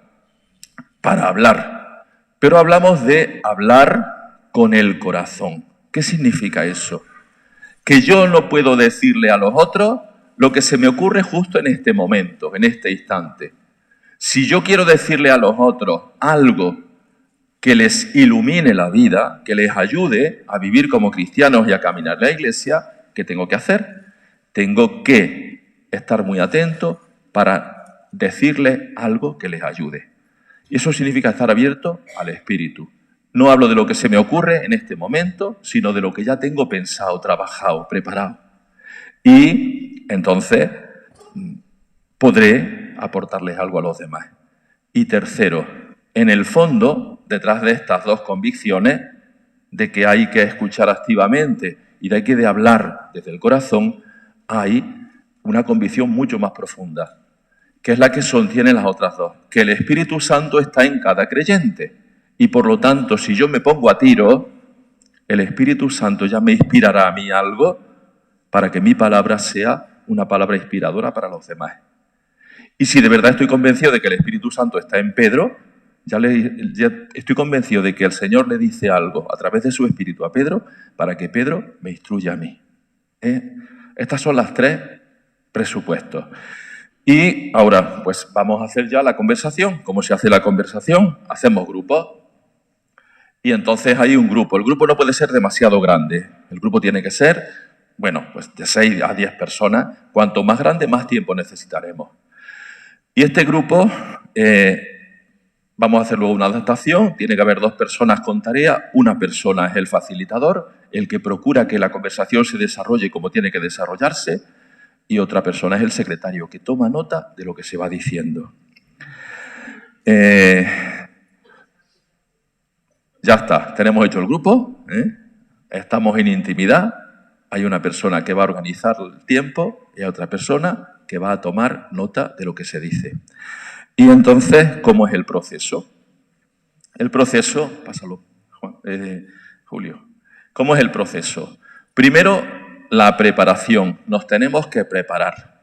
para hablar. Pero hablamos de hablar con el corazón. ¿Qué significa eso? Que yo no puedo decirle a los otros lo que se me ocurre justo en este momento, en este instante. Si yo quiero decirle a los otros algo que les ilumine la vida, que les ayude a vivir como cristianos y a caminar la iglesia, ¿qué tengo que hacer? Tengo que estar muy atento para decirles algo que les ayude. Y eso significa estar abierto al Espíritu. No hablo de lo que se me ocurre en este momento, sino de lo que ya tengo pensado, trabajado, preparado. Y entonces podré aportarles algo a los demás. Y tercero, en el fondo, detrás de estas dos convicciones, de que hay que escuchar activamente y de que hay que hablar desde el corazón, hay una convicción mucho más profunda, que es la que sostiene las otras dos, que el Espíritu Santo está en cada creyente. Y por lo tanto, si yo me pongo a tiro, el Espíritu Santo ya me inspirará a mí algo para que mi palabra sea una palabra inspiradora para los demás. Y si de verdad estoy convencido de que el Espíritu Santo está en Pedro, ya estoy convencido de que el Señor le dice algo a través de su Espíritu a Pedro para que Pedro me instruya a mí. Estas son las tres presupuestos. Y ahora, pues vamos a hacer ya la conversación. ¿Cómo se hace la conversación? Hacemos grupos. Y entonces hay un grupo. El grupo no puede ser demasiado grande. El grupo tiene que ser, bueno, pues de 6 a 10 personas. Cuanto más grande, más tiempo necesitaremos. Y este grupo, vamos a hacer luego una adaptación. Tiene que haber 2 personas con tarea. Una persona es el facilitador, el que procura que la conversación se desarrolle como tiene que desarrollarse. Y otra persona es el secretario, que toma nota de lo que se va diciendo. Ya está, tenemos hecho el grupo, estamos en intimidad, hay una persona que va a organizar el tiempo y hay otra persona que va a tomar nota de lo que se dice. Y entonces, ¿cómo es el proceso? El proceso, pásalo, Julio. ¿Cómo es el proceso? Primero, la preparación. Nos tenemos que preparar.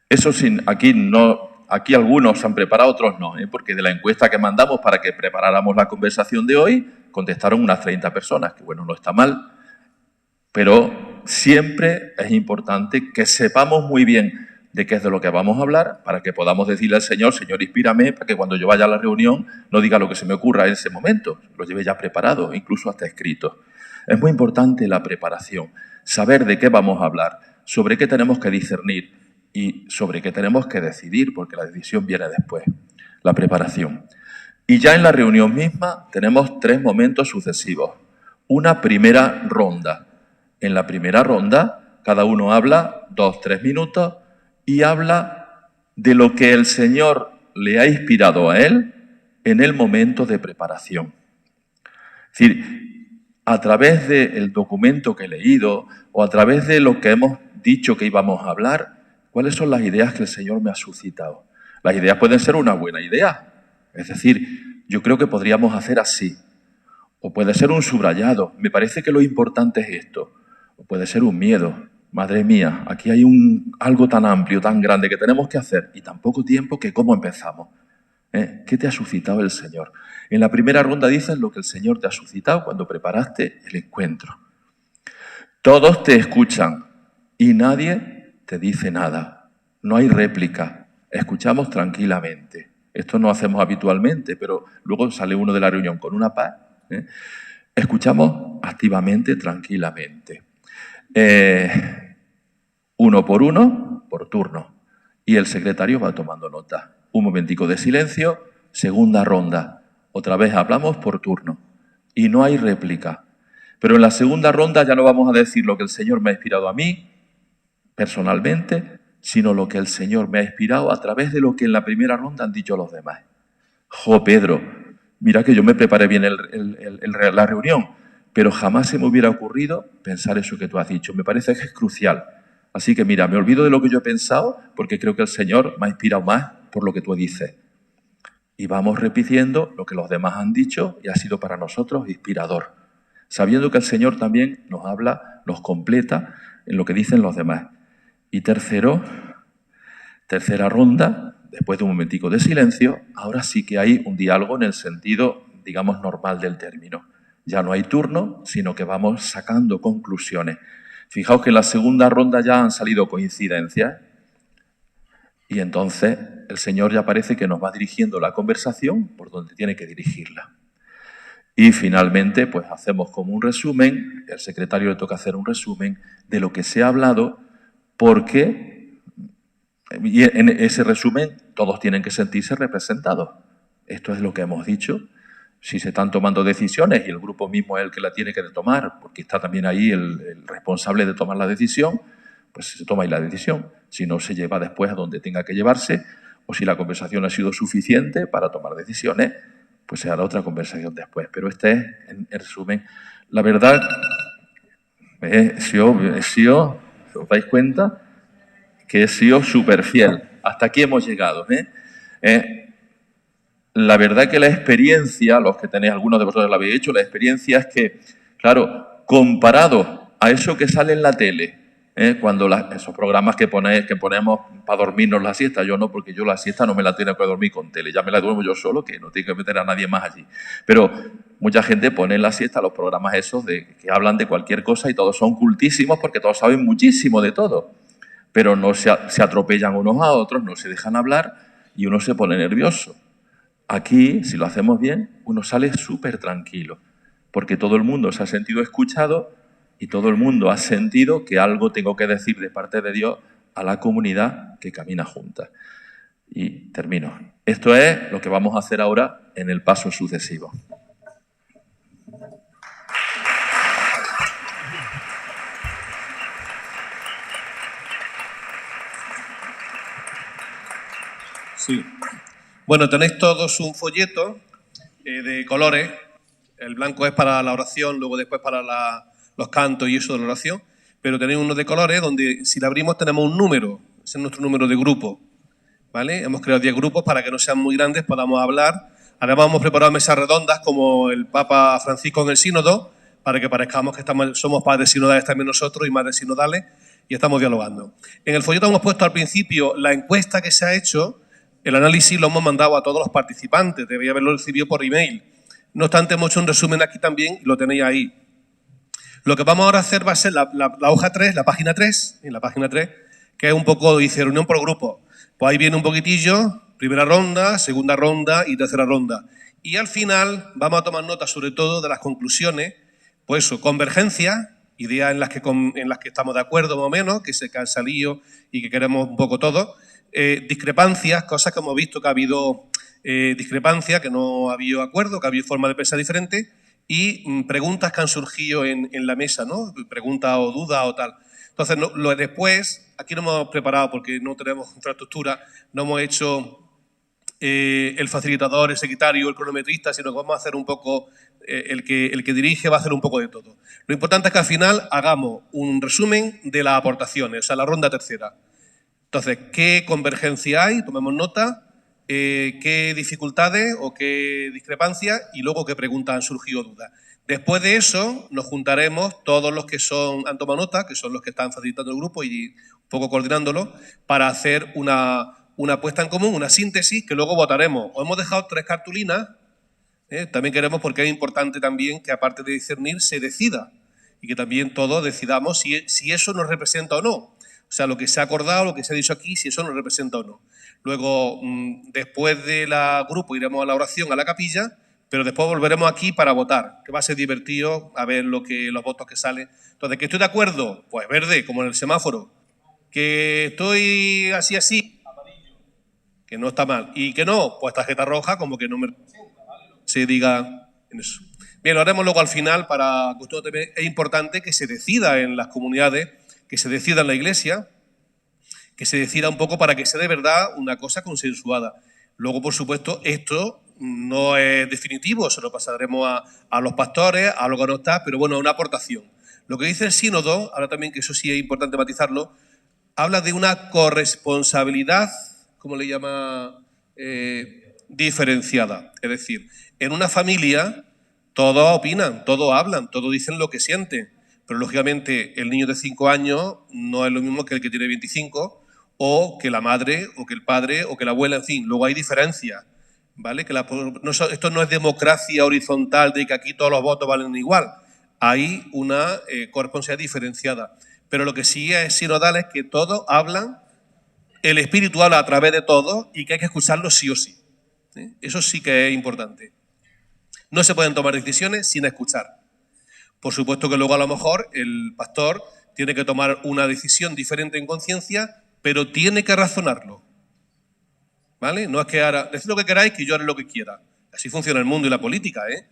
Eso sin, aquí algunos se han preparado, otros no, porque de la encuesta que mandamos para que preparáramos la conversación de hoy, contestaron unas 30 personas, que bueno, no está mal, pero siempre es importante que sepamos muy bien de qué es de lo que vamos a hablar para que podamos decirle al Señor, Señor, inspírame, para que cuando yo vaya a la reunión no diga lo que se me ocurra en ese momento, lo lleve ya preparado, incluso hasta escrito. Es muy importante la preparación, saber de qué vamos a hablar, sobre qué tenemos que discernir y sobre qué tenemos que decidir, porque la decisión viene después, la preparación. Y ya en la reunión misma tenemos 3 momentos sucesivos. Una primera ronda. En la primera ronda, cada uno habla 2-3 minutos y habla de lo que el Señor le ha inspirado a él en el momento de preparación. Es decir, a través del documento que he leído o a través de lo que hemos dicho que íbamos a hablar, ¿cuáles son las ideas que el Señor me ha suscitado? Las ideas pueden ser una buena idea. Es decir, yo creo que podríamos hacer así. O puede ser un subrayado. Me parece que lo importante es esto. O puede ser un miedo. Madre mía, aquí hay algo tan amplio, tan grande que tenemos que hacer y tan poco tiempo que ¿cómo empezamos? ¿Qué te ha suscitado el Señor? En la primera ronda dices lo que el Señor te ha suscitado cuando preparaste el encuentro. Todos te escuchan y nadie te dice nada. No hay réplica. Escuchamos tranquilamente. Esto no hacemos habitualmente, pero luego sale uno de la reunión con una paz. Escuchamos activamente, tranquilamente. Uno, por turno. Y el secretario va tomando nota. Un momentico de silencio, segunda ronda. Otra vez hablamos por turno. Y no hay réplica. Pero en la segunda ronda ya no vamos a decir lo que el Señor me ha inspirado a mí, personalmente, sino lo que el Señor me ha inspirado a través de lo que en la primera ronda han dicho los demás. Jo, Pedro, mira que yo me preparé bien la reunión, pero jamás se me hubiera ocurrido pensar eso que tú has dicho. Me parece que es crucial. Así que mira, me olvido de lo que yo he pensado porque creo que el Señor me ha inspirado más por lo que tú dices. Y vamos repitiendo lo que los demás han dicho y ha sido para nosotros inspirador, sabiendo que el Señor también nos habla, nos completa en lo que dicen los demás. Y tercera ronda, después de un momentico de silencio, ahora sí que hay un diálogo en el sentido, digamos, normal del término. Ya no hay turno, sino que vamos sacando conclusiones. Fijaos que en la segunda ronda ya han salido coincidencias y entonces el Señor ya parece que nos va dirigiendo la conversación por donde tiene que dirigirla. Y finalmente, pues hacemos como un resumen, el secretario le toca hacer un resumen de lo que se ha hablado, porque y en ese resumen todos tienen que sentirse representados. Esto es lo que hemos dicho. Si se están tomando decisiones y el grupo mismo es el que la tiene que tomar, porque está también ahí el responsable de tomar la decisión, pues se toma ahí la decisión. Si no, se lleva después a donde tenga que llevarse, o si la conversación ha sido suficiente para tomar decisiones, pues se hará otra conversación después. Pero este es, en resumen, la verdad, si os dais cuenta, que he sido súper fiel. Hasta aquí hemos llegado. La verdad que la experiencia, los que tenéis, algunos de vosotros la habéis hecho, la experiencia es que, claro, comparado a eso que sale en la tele, cuando esos programas que ponemos para dormirnos la siesta, yo no, porque yo la siesta no me la tengo que dormir con tele, ya me la duermo yo solo, que no tengo que meter a nadie más allí. Pero mucha gente pone en la siesta los programas esos que hablan de cualquier cosa y todos son cultísimos porque todos saben muchísimo de todo, pero no se atropellan unos a otros, no se dejan hablar y uno se pone nervioso. Aquí, si lo hacemos bien, uno sale súper tranquilo, porque todo el mundo se ha sentido escuchado y todo el mundo ha sentido que algo tengo que decir de parte de Dios a la comunidad que camina junta. Y termino. Esto es lo que vamos a hacer ahora en el paso sucesivo. Sí. Bueno, tenéis todos un folleto de colores. El blanco es para la oración, luego después para los cantos y eso de la oración. Pero tenéis uno de colores donde, si lo abrimos, tenemos un número. Ese es nuestro número de grupo, ¿vale? Hemos creado 10 grupos para que no sean muy grandes, podamos hablar. Además, hemos preparado mesas redondas como el Papa Francisco en el Sínodo, para que parezcamos que somos padres sinodales también nosotros y madres sinodales, y estamos dialogando. En el folleto hemos puesto al principio la encuesta que se ha hecho. El análisis lo hemos mandado a todos los participantes, debéis haberlo recibido por email. No obstante, hemos hecho un resumen aquí también y lo tenéis ahí. Lo que vamos ahora a hacer va a ser la hoja 3, la página 3, en la página 3, que es un poco, dice, reunión por grupo. Pues ahí viene un poquitillo, primera ronda, segunda ronda y tercera ronda. Y al final vamos a tomar nota sobre todo de las conclusiones, pues eso, convergencia, ideas en las que estamos de acuerdo más o menos, que se han salido y que queremos un poco todos. Discrepancias, cosas que hemos visto que ha habido discrepancia, que no ha habido acuerdo, que ha habido forma de pensar diferente, y preguntas que han surgido en la mesa, ¿no? Preguntas o dudas o tal. Entonces, después, aquí no hemos preparado porque no tenemos infraestructura, no hemos hecho el facilitador, el secretario, el cronometrista, sino que vamos a hacer un poco, el que dirige va a hacer un poco de todo. Lo importante es que al final hagamos un resumen de las aportaciones, o sea, la ronda tercera. Entonces, ¿qué convergencia hay? Tomemos nota. ¿Qué dificultades o qué discrepancias? Y luego, ¿qué preguntas han surgido dudas? Después de eso, nos juntaremos todos los que han tomado nota, que son los que están facilitando el grupo y un poco coordinándolo, para hacer una puesta en común, una síntesis, que luego votaremos. Os hemos dejado 3 cartulinas. También queremos, porque es importante también que, aparte de discernir, se decida. Y que también todos decidamos si eso nos representa o no. O sea, lo que se ha acordado, lo que se ha dicho aquí, si eso nos representa o no. Luego, después del grupo, iremos a la oración, a la capilla, pero después volveremos aquí para votar, que va a ser divertido a ver los votos que salen. Entonces, ¿que estoy de acuerdo? Pues verde, como en el semáforo. ¿Que estoy así? Amarillo. Que no está mal. ¿Y que no? Pues tarjeta roja, como que no me representa, ¿vale? Se diga en eso. Bien, lo haremos luego al final para que usted también. Es importante que se decida en las comunidades, que se decida en la iglesia, que se decida un poco para que sea de verdad una cosa consensuada. Luego, por supuesto, esto no es definitivo, se lo pasaremos a los pastores, a los que no está, pero bueno, es una aportación. Lo que dice el sínodo, ahora también que eso sí es importante matizarlo, habla de una corresponsabilidad, ¿cómo le llama? Diferenciada. Es decir, en una familia todos opinan, todos hablan, todos dicen lo que sienten, pero lógicamente el niño de 5 años no es lo mismo que el que tiene 25, o que la madre, o que el padre, o que la abuela, en fin, luego hay diferencias, ¿vale? Esto no es democracia horizontal de que aquí todos los votos valen igual, hay una corresponsabilidad diferenciada, pero lo que sí es sinodal es que todos hablan, el Espíritu habla a través de todos y que hay que escucharlo sí o sí. ¿Sí? Eso sí que es importante. No se pueden tomar decisiones sin escuchar. Por supuesto que luego a lo mejor el pastor tiene que tomar una decisión diferente en conciencia, pero tiene que razonarlo. ¿Vale? No es que ahora, decid lo que queráis, que yo haré lo que quiera. Así funciona el mundo y la política, ¿eh?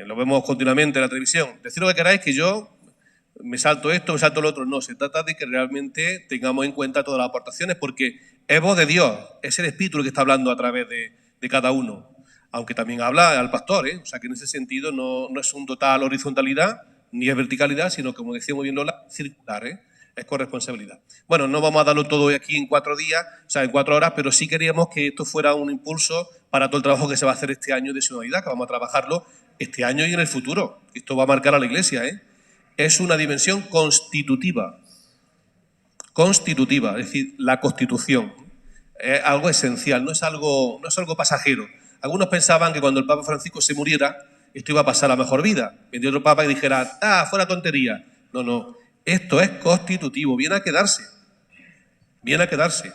Lo vemos continuamente en la televisión. Decid lo que queráis, que yo me salto esto, me salto lo otro. No, se trata de que realmente tengamos en cuenta todas las aportaciones, porque es voz de Dios, es el Espíritu el que está hablando a través de cada uno. Aunque también habla al pastor, ¿eh? O sea que en ese sentido no es un total horizontalidad, ni es verticalidad, sino, como decía muy bien Lola, circular, ¿eh? Es corresponsabilidad. Bueno, no vamos a darlo todo aquí en 4 días, o sea, en 4 horas, pero sí queríamos que esto fuera un impulso para todo el trabajo que se va a hacer este año de sinodalidad, que vamos a trabajarlo este año y en el futuro. Esto va a marcar a la Iglesia, ¿eh? Es una dimensión constitutiva. Constitutiva, es decir, la Constitución. Es algo esencial, no es algo pasajero. Algunos pensaban que cuando el Papa Francisco se muriera, esto iba a pasar a mejor vida. Vendría otro Papa y dijera, fuera tontería. No. Esto es constitutivo, viene a quedarse. Viene a quedarse.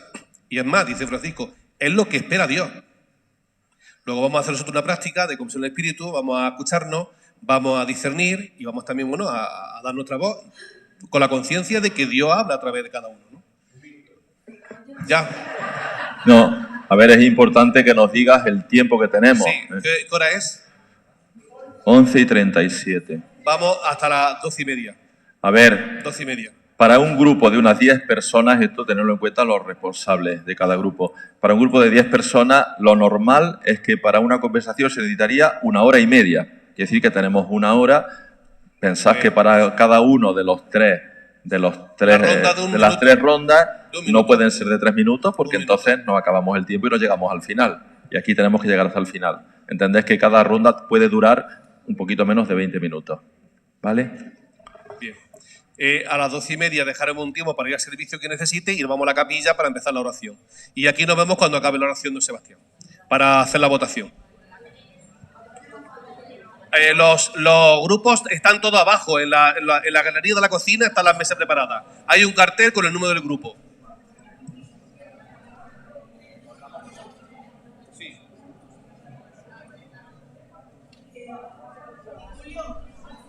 Y es más, dice Francisco, es lo que espera Dios. Luego vamos a hacer nosotros una práctica de conversión del Espíritu, vamos a escucharnos, vamos a discernir y vamos también, a dar nuestra voz con la conciencia de que Dios habla a través de cada uno, ¿no? Ya. No, a ver, es importante que nos digas el tiempo que tenemos. Sí, ¿qué hora es? 11:37. Vamos hasta las 12:30. A ver, 12:30. para un grupo de unas 10 personas, esto tenerlo en cuenta los responsables de cada grupo, para un grupo de 10 personas, lo normal es que para una conversación se necesitaría 1 hora y media. Quiere decir que tenemos 1 hora. Pensad que para cada uno de las tres rondas no pueden ser de 3 minutos, porque entonces nos acabamos el tiempo y no llegamos al final. Y aquí tenemos que llegar hasta el final. Entendés que cada ronda puede durar un poquito menos de 20 minutos. ¿Vale? Bien. A las 12:30 dejaremos un tiempo para ir al servicio que necesite y nos vamos a la capilla para empezar la oración. Y aquí nos vemos cuando acabe la oración de Sebastián, para hacer la votación. Los grupos están todos abajo, en la galería de la cocina están las mesas preparadas. Hay un cartel con el número del grupo.